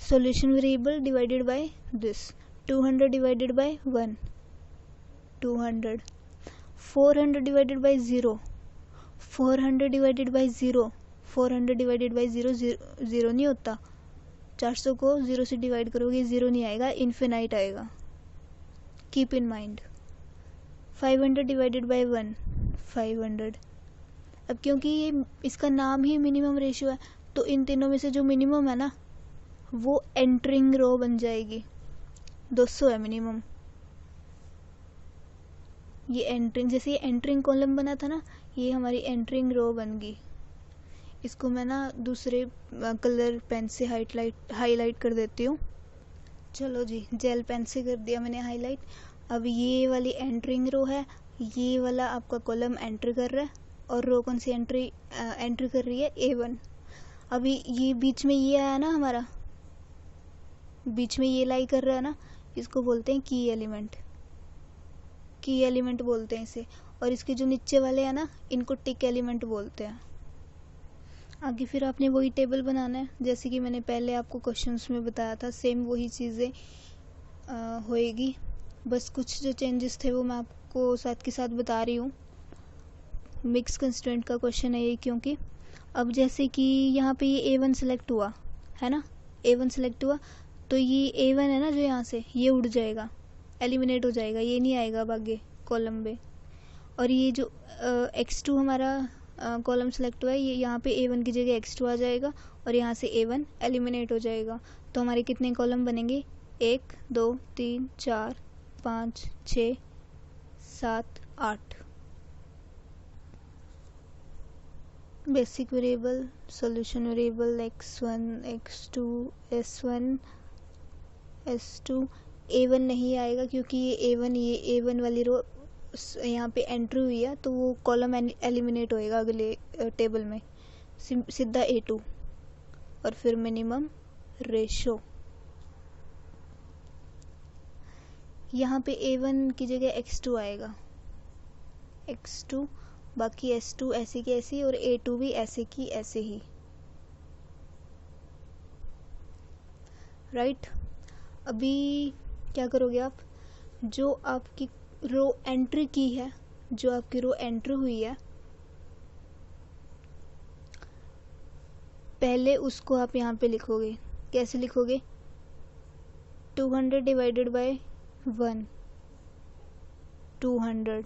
Solution variable divided by this 200 divided by 1 200, 400 divided by 0 400 divided by 0 400 divided by 0 0 नहीं होता, 400 को 0 से डिवाइड करोगे 0 नहीं आएगा, इन्फिनाइट आएगा, keep in mind. 500 divided by 1 500। अब क्योंकि ये इसका नाम ही मिनिमम रेशियो है, तो इन तीनों में से जो मिनिमम है ना वो एंटरिंग रो बन जाएगी, 200 है मिनिमम। ये एंटरिंग, जैसे ये एंटरिंग कॉलम बना था ना, ये हमारी एंटरिंग रो बन गई। इसको मैं ना दूसरे कलर पेन से हाईलाइट कर देती हूँ। चलो जी, जेल पेन से कर दिया मैंने हाईलाइट। अब ये वाली एंटरिंग रो है, ये वाला आपका कॉलम एंटर कर रहा है, और रो कौन सी एंटर कर रही है, A1। अभी ये बीच में ये आया ना, हमारा बीच में ये लाई कर रहा है ना, इसको बोलते हैं की एलिमेंट, की एलिमेंट बोलते हैं इसे। और इसके जो नीचे वाले हैं ना, इनको टिक एलिमेंट बोलते हैं। आगे फिर आपने वही टेबल बनाना है जैसे कि मैंने पहले आपको क्वेश्चंस में बताया था, सेम वही चीज़ें होएगी, बस कुछ जो चेंजेस थे वो मैं आपको साथ के साथ बता रही हूँ। मिक्स कंस्ट्रेंट का क्वेश्चन है ये, क्योंकि अब जैसे कि यहाँ पे ये A1 सेलेक्ट हुआ है ना, A1 सेलेक्ट हुआ तो ये A1 है ना जो यहाँ से, ये उड़ जाएगा, एलिमिनेट हो जाएगा, ये नहीं आएगा अब आगे कॉलम में। और ये जो x2 हमारा कॉलम सेलेक्ट हुआ है, ये यहाँ पे A1 की जगह x2 आ जाएगा, और यहाँ से A1 एलिमिनेट हो जाएगा। तो हमारे कितने कॉलम बनेंगे, 1 2 3 4 5 6 7 8। Basic variable, solution variable x1 x2 s1 s2। a1 नहीं आएगा क्योंकि ये a1 वाली रो यहाँ पे एंट्री हुई है, तो वो कॉलम एलिमिनेट होएगा अगले टेबल में, सीधा a2। और फिर मिनिमम रेशो, यहाँ पे a1 की जगह x2 आएगा, x2, बाकी s2 ऐसे की ऐसी और a2 भी ऐसे की ऐसे ही, राइट। अभी क्या करोगे आप, जो आपकी रो एंट्री की है, जो आपकी रो एंट्री हुई है, पहले उसको आप यहाँ पे लिखोगे। कैसे लिखोगे, 200 डिवाइडेड बाय 1, 200,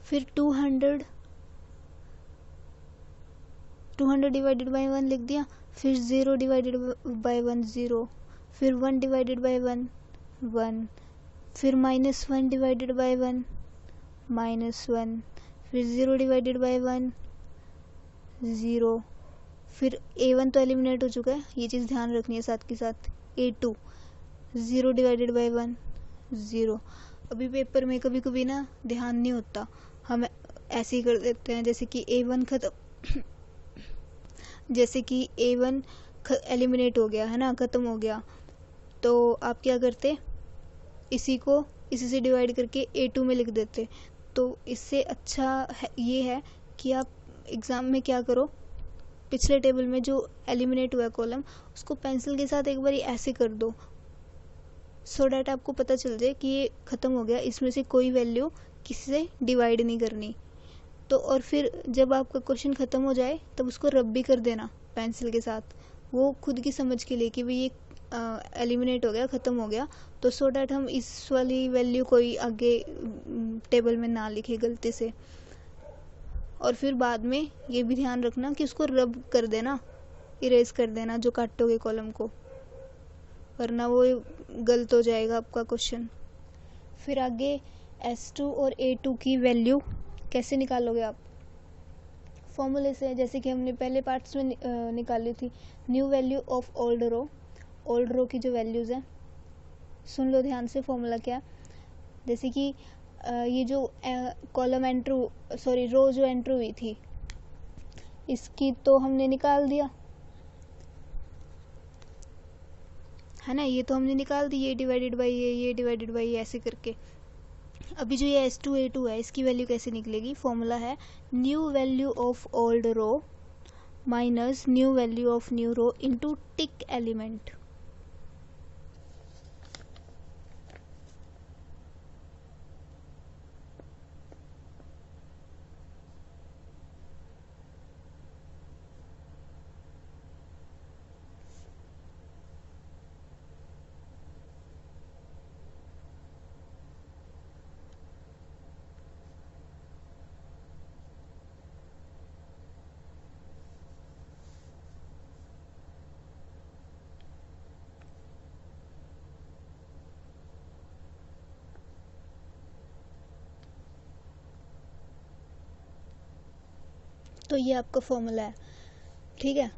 फिर 200 डिवाइडेड बाय 1 लिख दिया, फिर 0 डिवाइडेड बाय 1 0, फिर 1 डिवाइडेड बाय 1 1, फिर -1 डिवाइडेड बाय 1 -1, फिर 0 डिवाइडेड बाय 1 0, फिर a1 तो एलिमिनेट हो चुका है, ये चीज़ ध्यान रखनी है साथ के साथ। a2 0 divided by 1 0। अभी पेपर में कभी कभी ना ध्यान नहीं होता, हम ऐसे ही कर देते हैं, जैसे कि a1 खत्म जैसे कि a1 एलिमिनेट हो गया है ना, ख़त्म हो गया, तो आप क्या करते, इसी से डिवाइड करके a2 में लिख देते। तो इससे अच्छा ये है कि आप एग्ज़ाम में क्या करो, पिछले टेबल में जो एलिमिनेट हुआ कॉलम, उसको पेंसिल के साथ एक बार ऐसे कर दो, सो डैट आपको पता चल जाए कि ये ख़त्म हो गया, इसमें से कोई वैल्यू किसी से डिवाइड नहीं करनी। तो और फिर जब आपका क्वेश्चन ख़त्म हो जाए तब उसको रब भी कर देना पेंसिल के साथ, वो खुद की समझ के लिए कि भाई ये एलिमिनेट हो गया, ख़त्म हो गया, तो सो डैट हम इस वाली वैल्यू कोई आगे टेबल में ना लिखे गलती से। और फिर बाद में ये भी ध्यान रखना कि उसको रब कर देना, इरेज कर देना जो काटोगे कॉलम को, वरना वो गलत हो जाएगा आपका क्वेश्चन। फिर आगे S2 और A2 की वैल्यू कैसे निकालोगे आप, फॉर्मूले से, जैसे कि हमने पहले पार्ट्स में निकाली थी। न्यू वैल्यू ऑफ ओल्ड रो की जो वैल्यूज़ हैं, सुन लो ध्यान से फॉर्मूला क्या है। जैसे कि ये जो कॉलम रो जो एंट्री हुई थी, इसकी तो हमने निकाल दिया है ना, ये तो हमने निकाल दी, ये डिवाइडेड बाई ये डिवाइडेड बाई ये, ऐसे करके। अभी जो ये S2 A2 है, इसकी वैल्यू कैसे निकलेगी, फॉर्मूला है new value of old row minus new value of new row into tick element. तो ये आपका फॉर्मूला है, ठीक है।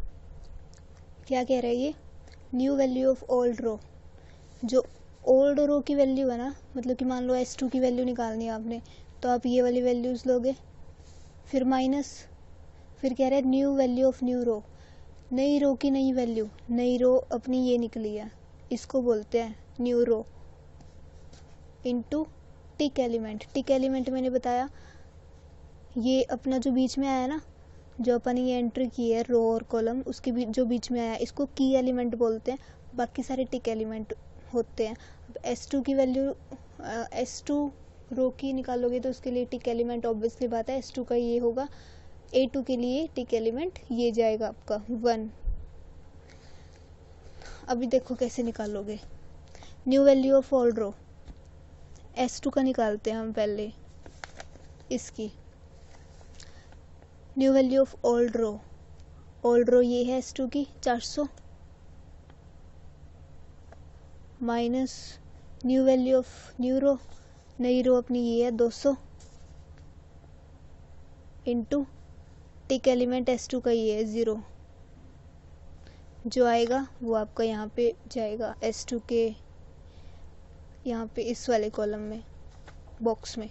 क्या कह रहा है ये, न्यू वैल्यू ऑफ ओल्ड रो, जो ओल्ड रो की वैल्यू है ना, मतलब कि मान लो S2 की वैल्यू निकालनी है आपने, तो आप ये वाली वैल्यूज़ लोगे, फिर माइनस, फिर कह रहे हैं new value of new row, नई रो की नई वैल्यू, नई रो अपनी ये निकली है, इसको बोलते हैं new row, into tick element मैंने बताया, ये अपना जो बीच में आया ना, जो अपन ये एंट्री की है रो और कॉलम, उसके जो बीच में आया, इसको की एलिमेंट बोलते हैं, बाकी सारे टिक एलिमेंट होते हैं। अब S2 की वैल्यू, S2 रो की निकालोगे तो उसके लिए टिक एलिमेंट ऑब्वियसली बात है S2 का ये होगा, A2 के लिए टिक एलिमेंट ये जाएगा आपका 1। अभी देखो कैसे निकालोगे, new value of old row, S2 का निकालते हैं हम पहले, इसकी new value of old row ये है S2 की 400, minus new value of new row, नई रो अपनी ये है 200, इंटू टिक एलिमेंट S2 का ये है 0, जो आएगा वो आपका यहाँ पे जाएगा S2 के यहाँ पे इस वाले कॉलम में, बॉक्स में।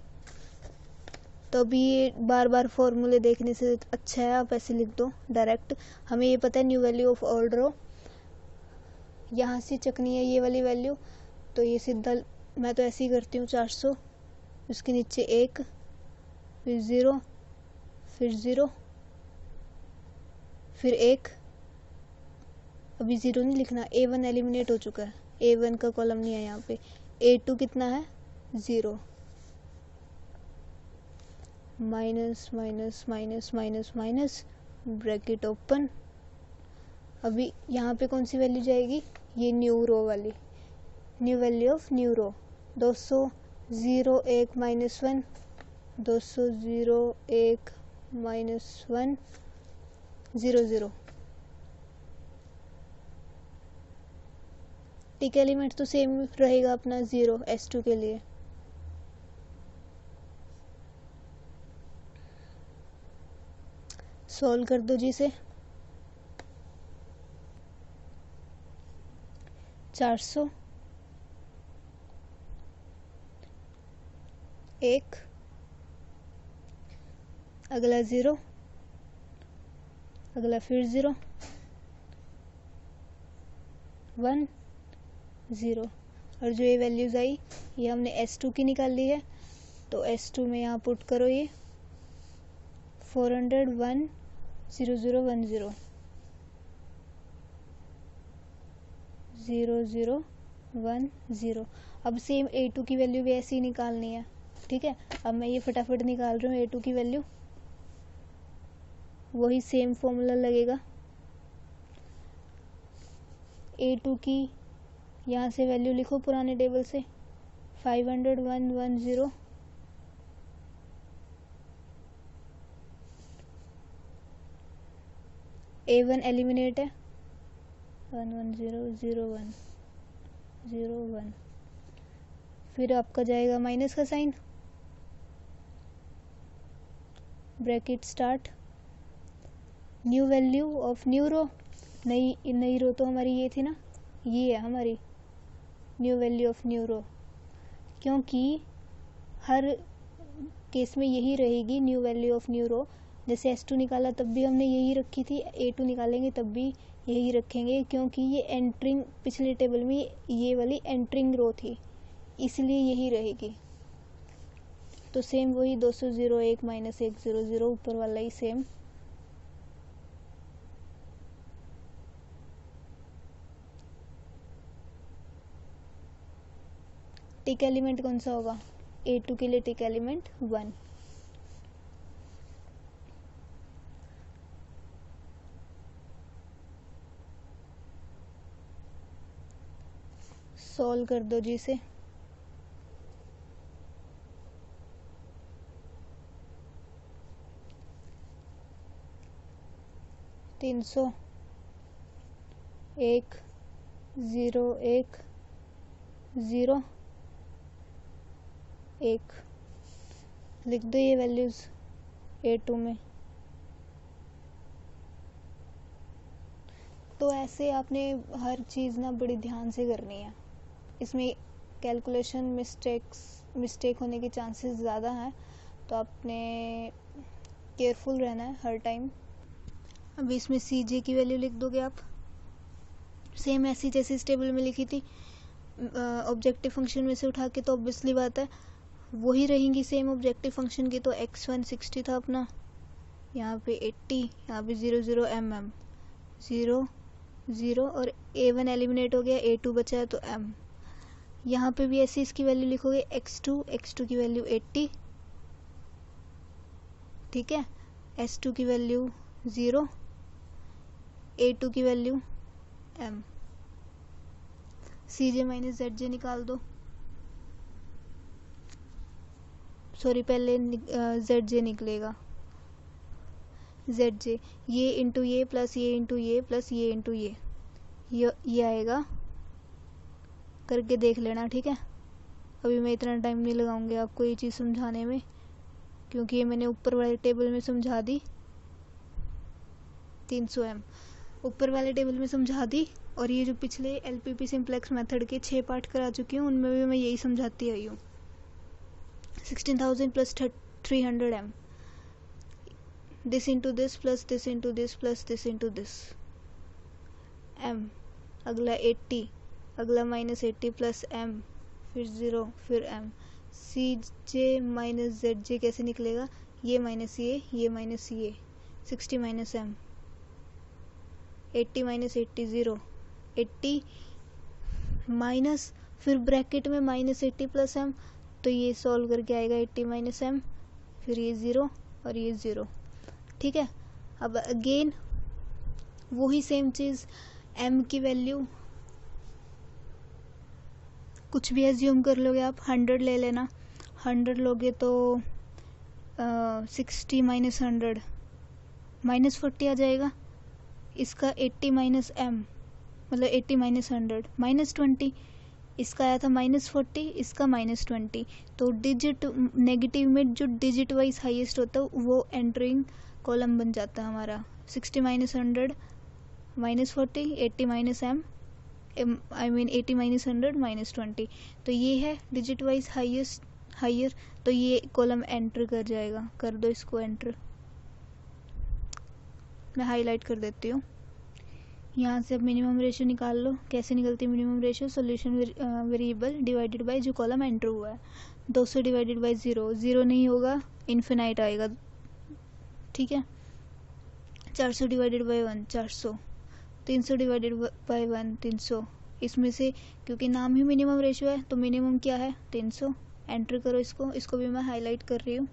तो अभी ये बार बार फॉर्मूले देखने से अच्छा है आप ऐसे लिख दो डायरेक्ट। हमें ये पता है न्यू वैल्यू ऑफ ऑल रो यहाँ से चकनी है ये वाली वैल्यू, तो ये सीधा मैं तो ऐसे ही करती हूँ 400, उसके नीचे 1, फिर 0, फिर 0, फिर 1। अभी 0 नहीं लिखना, A1 एलिमिनेट हो चुका है, A1 का कॉलम नहीं है यहाँ पे। A2 कितना है 0, minus minus minus minus minus, bracket open. अभी यहाँ पे कौन सी वैल्यू जाएगी, ये न्यू रो वाली, new value of new row 200 0 1 minus 1, 200 0 1 minus 1 0 0। Tick element तो सेम रहेगा अपना 0 S2 के लिए। सॉल्व कर दो जी से। 400 1, अगला 0, अगला फिर 0 1 0। और जो ये वैल्यूज आई ये हमने S2 की निकाल ली है, तो S2 में यहाँ पुट करो ये 401 0 0 1 0 0 0 1 0। अब सेम A2 की वैल्यू भी ऐसी ही निकालनी है, ठीक है। अब मैं ये फटाफट निकाल रही हूँ A2 की वैल्यू, वही सेम फॉर्मूला लगेगा। A2 की यहाँ से वैल्यू लिखो पुराने टेबल से 501 10, A1 एलिमिनेट है 1 1 0 0 1 0 1, फिर आपका जाएगा माइनस का sign, bracket start, new value of new row, नई रो तो हमारी ये थी ना, ये है हमारी new value of new row, क्योंकि हर केस में यही रहेगी new value of new row. जैसे S2 निकाला तब भी हमने यही रखी थी, A2 निकालेंगे तब भी यही रखेंगे, क्योंकि ये एंट्रिंग पिछले टेबल में ये वाली एंट्रिंग रो थी, इसलिए यही रहेगी। तो सेम वही 200 0 1 माइनस 1 0 0 ऊपर वाला ही सेम। टिक एलिमेंट कौन सा होगा, A2 के लिए टिक एलिमेंट 1। सॉल्व कर दो जी से। 300 1 0 1 0 1 लिख दो ये वैल्यूज A2 में। तो ऐसे आपने हर चीज़ ना बड़ी ध्यान से करनी है, इसमें कैलकुलेशन मिस्टेक होने के चांसेस ज़्यादा हैं, तो आपने केयरफुल रहना है हर टाइम। अब इसमें CJ की वैल्यू लिख दोगे आप, सेम ऐसी जैसी इस टेबल में लिखी थी, ऑब्जेक्टिव फंक्शन में से उठा के, तो ऑब्वियसली बात है वही रहेंगी सेम ऑब्जेक्टिव फंक्शन की। तो x1 60 था अपना, यहाँ पे 80, यहाँ पे 0 0 mm 0 0, और A1 एलिमिनेट हो गया, A2 बचा है तो m। यहाँ पे भी ऐसे इसकी वैल्यू लिखोगे x2 की वैल्यू 80, ठीक है, S2 की वैल्यू 0, A2 की value m। CJ minus ZJ निकाल दो, सॉरी पहले ZJ निकलेगा, ZJ ये इंटू ये प्लस ये इंटू ये प्लस ये इंटू ये आएगा, करके देख लेना, ठीक है। अभी मैं इतना टाइम नहीं लगाऊंगी आपको ये चीज़ समझाने में, क्योंकि ये मैंने ऊपर वाले टेबल में समझा दी। 300m ऊपर वाले टेबल में समझा दी, और ये जो पिछले LPP सिंप्लेक्स मेथड के 6 पार्ट करा चुकी हूँ उनमें भी मैं यही समझाती आई हूँ। 16,000 plus 300m, this into this plus this into this plus this into this, m, अगला 80, अगला -80 प्लस m, फिर 0, फिर m, CJ माइनस ZJ कैसे निकलेगा, ये माइनस ये माइनस ये, 60 माइनस m, 80 माइनस 80 0, 80 माइनस, फिर ब्रैकेट में -80 प्लस m, तो ये सॉल्व करके आएगा 80 माइनस m, फिर ये 0 और ये 0। ठीक है, अब अगेन वही सेम चीज़, m की वैल्यू कुछ भी एज्यूम कर लोगे आप, 100 ले लेना, 100 लोगे तो 60 माइनस 100 -40 आ जाएगा। इसका 80 माइनस m मतलब 80 माइनस 100 -20, इसका आया था -40, इसका -20। तो डिजिट नेगेटिव में जो डिजिट वाइज हाईएस्ट होता है वो एंटरिंग कॉलम बन जाता है हमारा। 60 minus 100 -40, 80 minus m, I mean 80 minus 100 -20, तो ये है डिजिट वाइज हायर, तो ये कॉलम एंटर कर जाएगा। कर दो इसको एंटर, मैं हाईलाइट कर देती हूँ। यहाँ से अब मिनिमम रेशियो निकाल लो। कैसे निकलती है minimum ratio, solution variable divided by जो कॉलम एंटर हुआ है। 200 डिवाइडेड बाय 0, 0 नहीं होगा, इन्फिनाइट आएगा। ठीक है, 400 डिवाइडेड बाय 1 400, 300 डिवाइडेड बाय 1 300। इसमें से क्योंकि नाम ही मिनिमम रेशियो है तो मिनिमम क्या है 300। एंटर करो इसको भी मैं हाईलाइट कर रही हूँ।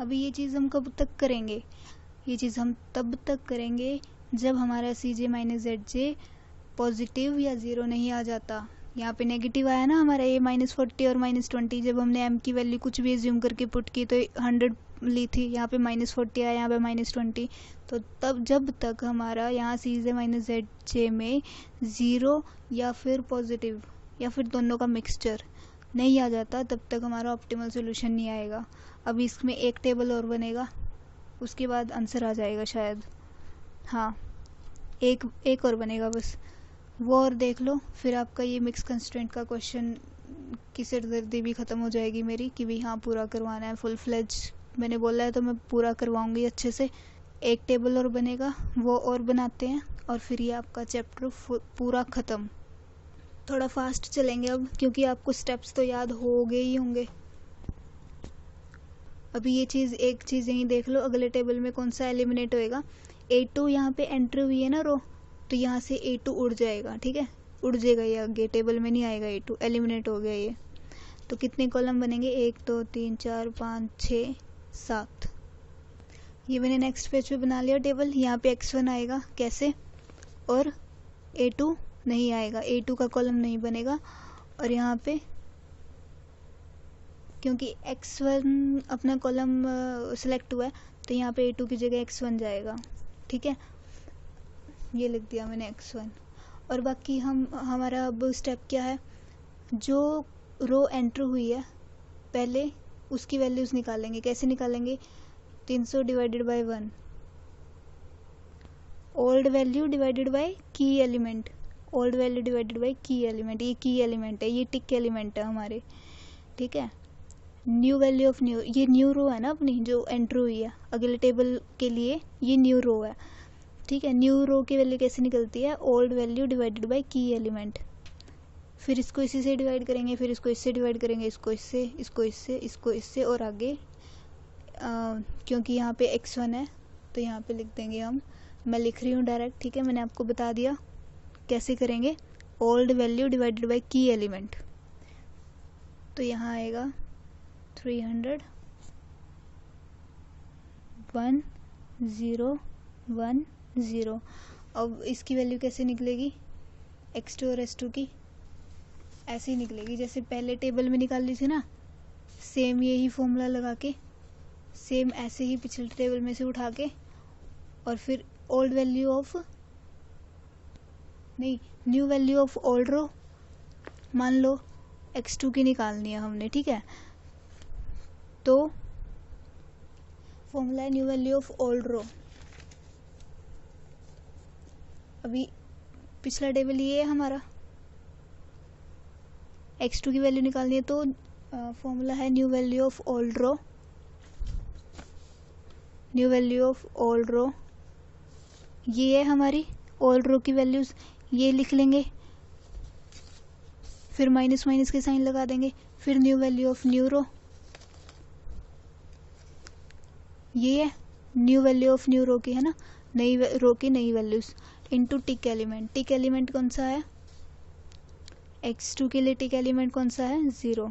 अभी ये चीज़ हम कब तक करेंगे, ये चीज़ हम तब तक करेंगे जब हमारा CJ माइनस ZJ पॉजिटिव या 0 नहीं आ जाता। यहाँ पे नेगेटिव आया ना हमारा ये -40 और -20, जब हमने m की वैल्यू कुछ भी एज्यूम करके पुट की तो 100 ली थी, यहाँ पे -40 आया, यहाँ पे -20, तो तब जब तक हमारा यहाँ CJ माइनस ZJ में 0 या फिर पॉजिटिव या फिर दोनों का मिक्सचर नहीं आ जाता तब तक हमारा ऑप्टिमल सोल्यूशन नहीं आएगा। अभी इसमें एक टेबल और बनेगा, उसके बाद आंसर आ जाएगा शायद। हाँ, एक और बनेगा बस, वो और देख लो, फिर आपका ये मिक्स कंस्ट्रेंट का क्वेश्चन की सिरदर्दी भी ख़त्म हो जाएगी मेरी कि भाई हाँ पूरा करवाना है फुल फ्लेज। मैंने बोला है तो मैं पूरा करवाऊँगी अच्छे से। एक टेबल और बनेगा, वो और बनाते हैं और फिर ये आपका चैप्टर पूरा ख़त्म। थोड़ा फास्ट चलेंगे अब क्योंकि आपको स्टेप्स तो याद हो गए ही होंगे। अभी ये चीज़ एक चीज़ यहीं देख लो, अगले टेबल में कौन सा एलिमिनेट होएगा। A2 यहाँ पे एंटर हुई है ना रो, तो यहाँ से A2 उड़ जाएगा। ठीक है, उड़ जाएगा, ये आगे टेबल में नहीं आएगा, A2 एलिमिनेट हो गया ये। तो कितने कॉलम बनेंगे, 1 2 3 4 5 6 7। ये मैंने नेक्स्ट पेज पे बना लिया टेबल। यहाँ पे x1 आएगा कैसे, और A2 नहीं आएगा, A2 का कॉलम नहीं बनेगा। और यहाँ पे क्योंकि x1 अपना कॉलम सेलेक्ट हुआ है तो यहाँ पे A2 की जगह x1 जाएगा। ठीक है, ये लिख दिया मैंने x1। और बाकी हमारा अब स्टेप क्या है, जो रो एंटर हुई है पहले उसकी वैल्यूज़ निकालेंगे। कैसे निकालेंगे, 300 divided by 1, old value divided by key element, old value divided by key element. ये की एलिमेंट है, ये टिक एलिमेंट है हमारे। ठीक है, न्यू वैल्यू ऑफ न्यू, ये न्यू रो है ना अपनी जो एंटर हुई है अगले टेबल के लिए, ये न्यू रो है। ठीक है, न्यू रो की वैल्यू कैसे निकलती है, old value divided by key element. फिर इसको इसी से डिवाइड करेंगे, फिर इसको इससे डिवाइड करेंगे, इसको इससे, इसको इससे, इसको इससे, और आगे क्योंकि यहाँ पे x1 है तो यहाँ पे लिख देंगे हम, मैं लिख रही हूँ डायरेक्ट। ठीक है, मैंने आपको बता दिया कैसे करेंगे, old value divided by key element. तो यहाँ आएगा 300 1 0 1 0। अब इसकी वैल्यू कैसे निकलेगी, x2 और s2 की ऐसे ही निकलेगी जैसे पहले टेबल में निकाल ली थी ना, सेम यही फॉर्मूला लगा के, सेम ऐसे ही पिछले टेबल में से उठा के, और फिर ओल्ड वैल्यू ऑफ नहीं न्यू वैल्यू ऑफ ओल्ड रो मान लो x2 की निकालनी है हमने, ठीक है। तो फॉर्मूला है न्यू वैल्यू ऑफ ओल्ड रो। अभी पिछला टेबल ये है हमारा, x2 की वैल्यू निकालनी है तो फॉर्मूला है new value of old row, new value of old row. ये है हमारी ओल्ड रो की वैल्यूज, ये लिख लेंगे, फिर माइनस माइनस के साइन लगा देंगे, फिर new value of new row, ये है new value of new row की, है ना, नई रो की नई values, into tick element. Tick element कौन सा है, x2 के लिए टिक एलिमेंट कौन सा है, 0।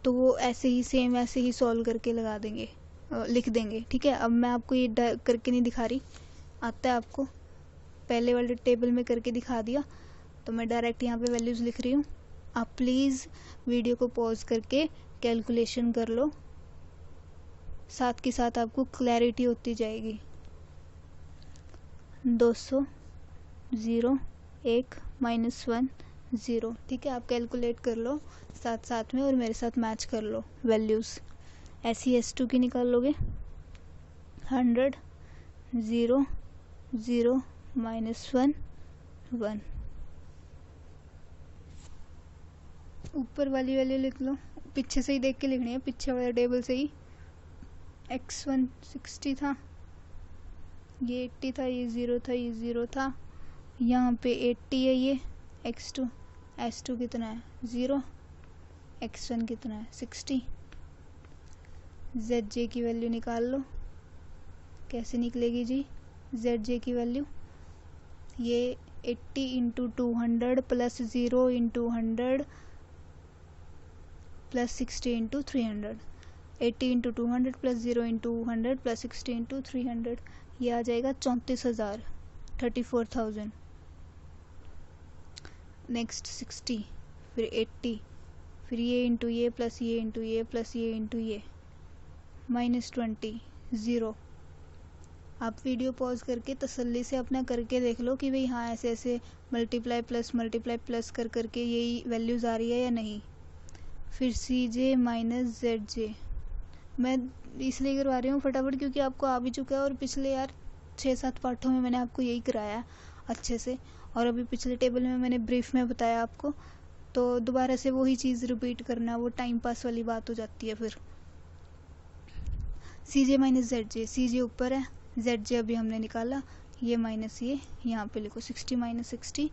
तो वो ऐसे ही सेम ऐसे ही सॉल्व करके लगा देंगे, लिख देंगे, ठीक है। अब मैं आपको ये करके नहीं दिखा रही, आता है आपको, पहले वाले टेबल में करके दिखा दिया, तो मैं डायरेक्ट यहाँ पे वैल्यूज़ लिख रही हूँ। आप प्लीज़ वीडियो को पॉज करके कैलकुलेशन कर लो, साथ के साथ आपको क्लैरिटी होती जाएगी। 200 0 1 -1 0, ठीक है। आप कैलकुलेट कर लो साथ साथ में और मेरे साथ मैच कर लो वैल्यूज़। ऐसी s2 की निकाल लोगे, 100 0 0 -1 1। ऊपर वाली वैल्यू लिख लो, पीछे से ही देख के लिखनी है, पीछे वाले टेबल से ही। x1 60 था, ये 80 था, ये 0 था, ये 0 था, यहाँ पे 80 है, ये x2 s2 कितना है 0, x1 कितना है 60। zj की वैल्यू निकाल लो, कैसे निकलेगी जी zj की वैल्यू, ये 80 × 200 प्लस 0 × 100 प्लस 60 × 300, 80 × 200 प्लस 0 × 100 प्लस 60 × 300, ये आ जाएगा 34,000, 34,000। नेक्स्ट 60, फिर 80, फिर ये इंटू ये प्लस ये इंटू ये प्लस ये इंटू ये, -20 0। आप वीडियो पॉज करके तसल्ली से अपना करके देख लो कि भाई हाँ ऐसे ऐसे मल्टीप्लाई प्लस कर करके यही वैल्यूज़ आ रही है या नहीं। फिर CJ - ZJ, मैं इसलिए करवा रही हूँ फटाफट क्योंकि आपको आ भी चुका है, और पिछले यार 6-7 पाठों में मैंने आपको यही कराया अच्छे से, और अभी पिछले टेबल में मैंने ब्रीफ में बताया आपको, तो दोबारा से वही चीज़ रिपीट करना वो टाइम पास वाली बात हो जाती है। फिर CJ - ZJ, CJ ऊपर है, ZJ अभी हमने निकाला, ये माइनस ये यहाँ पे लिखो, 60 - 60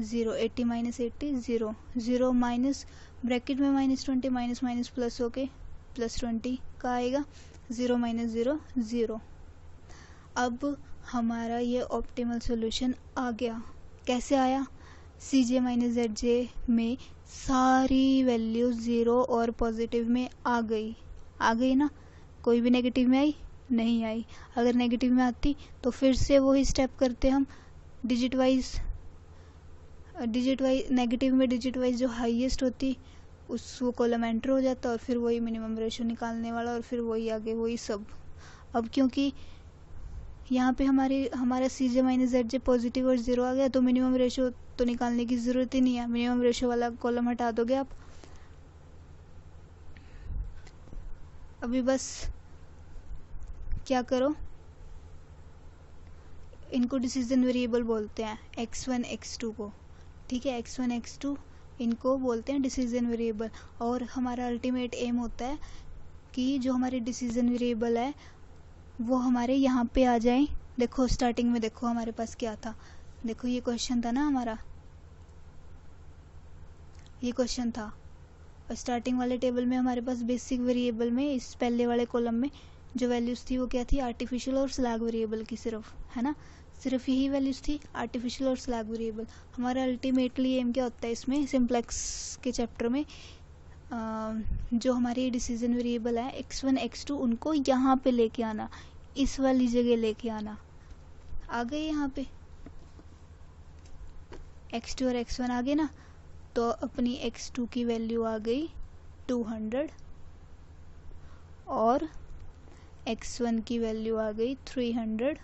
0, 80 - 80 0, 0 माइनस ब्रैकेट में -20 माइनस माइनस प्लस होके +20 का आएगा, 0 - 0 0। अब हमारा ये ऑप्टिमल सॉल्यूशन आ गया। कैसे आया, CJ - ZJ में सारी वैल्यू 0 और पॉजिटिव में आ गई ना, कोई भी नेगेटिव में आई नहीं आई। अगर नेगेटिव में आती तो फिर से वही स्टेप करते हम, डिजिट वाइज नेगेटिव में डिजिट वाइज जो हाईएस्ट होती वो कॉलम एंटर हो जाता, और फिर वही मिनिमम रेशो निकालने वाला, और फिर वही आगे वही सब। अब क्योंकि यहाँ पे हमारा CJ - ZJ पॉजिटिव और 0 आ गया, तो मिनिमम रेशो तो निकालने की ज़रूरत ही नहीं है, मिनिमम रेशो वाला कॉलम हटा दोगे आप। अभी बस क्या करो, इनको डिसीजन वेरिएबल बोलते हैं, x1 x2 को, ठीक है, x1 x2 इनको बोलते हैं डिसीजन वेरिएबल। और हमारा अल्टीमेट एम होता है कि जो हमारे डिसीजन वेरिएबल है वो हमारे यहाँ पे आ जाएं। देखो स्टार्टिंग में देखो हमारे पास क्या था, देखो ये क्वेश्चन था ना हमारा, ये क्वेश्चन था, और स्टार्टिंग वाले टेबल में हमारे पास बेसिक वेरिएबल में इस पहले वाले कॉलम में जो वैल्यूज़ थी वो क्या थी, आर्टिफिशियल और स्लैग वेरिएबल की, सिर्फ, है ना, सिर्फ यही वैल्यूज़ थी, आर्टिफिशियल और स्लैग वेरिएबल। हमारा अल्टीमेटली एम क्या होता है इसमें, सिंप्लेक्स के चैप्टर में जो हमारी डिसीजन वेरिएबल है x1 x2 उनको यहाँ पे लेके आना, इस वाली जगह लेके आना। आ गए यहाँ पे x2 और x1 आ गए ना, तो अपनी x2 की वैल्यू आ गई 200 और x1 की वैल्यू आ गई 300।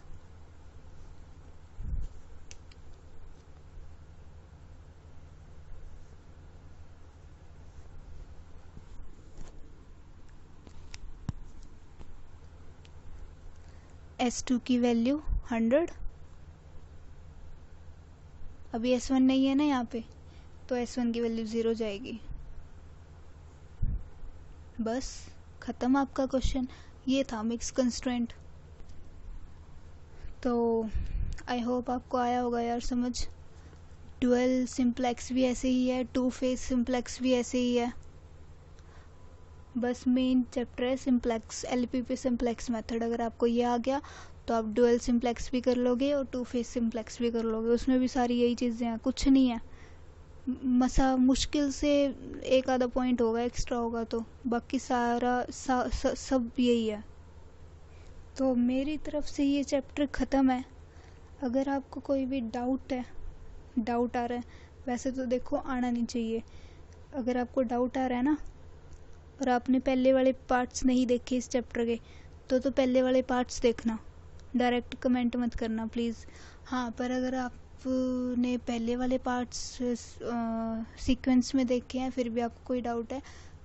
S2 की वैल्यू 100, अभी S1 नहीं है ना यहाँ पे, तो S1 की वैल्यू 0 जाएगी। बस ख़त्म आपका क्वेश्चन। ये था मिक्स कंस्ट्रेंट। तो आई होप आपको आया होगा यार समझ। डुअल सिंप्लेक्स भी ऐसे ही है, टू फेज सिंप्लेक्स भी ऐसे ही है। बस मेन चैप्टर है सिंप्लेक्स, एलपीपी सिंप्लेक्स मेथड। अगर आपको ये आ गया तो आप डुअल सिंप्लेक्स भी कर लोगे और टू फेज सिंप्लेक्स भी कर लोगे। उसमें भी सारी यही चीज़ें हैं, कुछ नहीं है। मसा मुश्किल से एक आधा पॉइंट होगा एक्स्ट्रा होगा, तो बाकी सारा सब यही है। तो मेरी तरफ से ये चैप्टर ख़त्म है। अगर आपको कोई भी डाउट आ रहा है, वैसे तो देखो आना नहीं चाहिए। अगर आपको डाउट आ रहा है ना और आपने पहले वाले पार्ट्स नहीं देखे इस चैप्टर के, तो पहले वाले पार्ट्स देखना, डायरेक्ट कमेंट मत करना प्लीज़। हाँ, पर अगर आपने पहले वाले पार्ट्स सीक्वेंस में देखे हैं, फिर भी आपको कोई डाउट है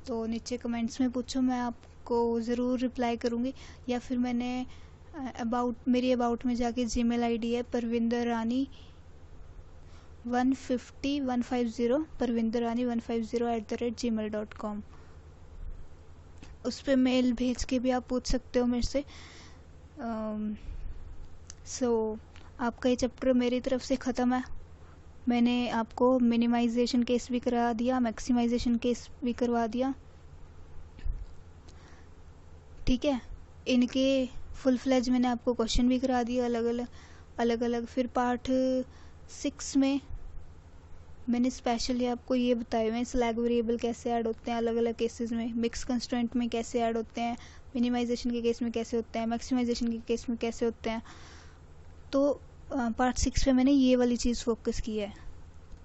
तो नीचे कमेंट्स में पूछो, मैं आपको ज़रूर रिप्लाई करूँगी। या फिर मैंने मेरी अबाउट में जाके जीमेल आईडी है parvinderrani150 parvinderrani150@gmail.com। उस पर मेल भेज के भी आप पूछ सकते हो मेरे से। आपका ये चैप्टर मेरी तरफ से ख़त्म है। मैंने आपको मिनिमाइजेशन केस भी करा दिया, मैक्सिमाइजेशन केस भी करवा दिया, ठीक है। इनके फुल फ्लेज मैंने आपको क्वेश्चन भी करा दिया अलग अलग। फिर पार्ट 6 में मैंने स्पेशली आपको ये बताए हुए हैं स्लैग वेरिएबल कैसे ऐड होते हैं अलग अलग केसेस में, मिक्स कंस्ट्रेंट में कैसे ऐड होते हैं, मिनिमाइजेशन के केस में कैसे होते हैं, मैक्सिमाइजेशन के केस में कैसे होते हैं। तो पार्ट 6 पे मैंने ये वाली चीज़ फोकस की है।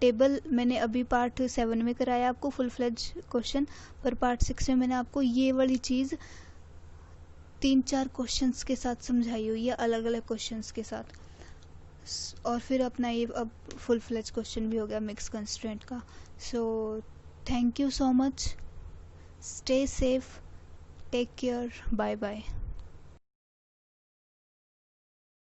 टेबल मैंने अभी पार्ट 7 में कराया आपको फुल फ्लेज क्वेश्चन, पर पार्ट 6 में मैंने आपको ये वाली चीज़ 3-4 क्वेश्चंस के साथ समझाई हुई है, अलग अलग क्वेश्चंस के साथ। और फिर अपना ये अब फुल फ्लेज क्वेश्चन भी हो गया मिक्स कंस्ट्रेंट का। So thank you so much, stay safe, take care, bye bye.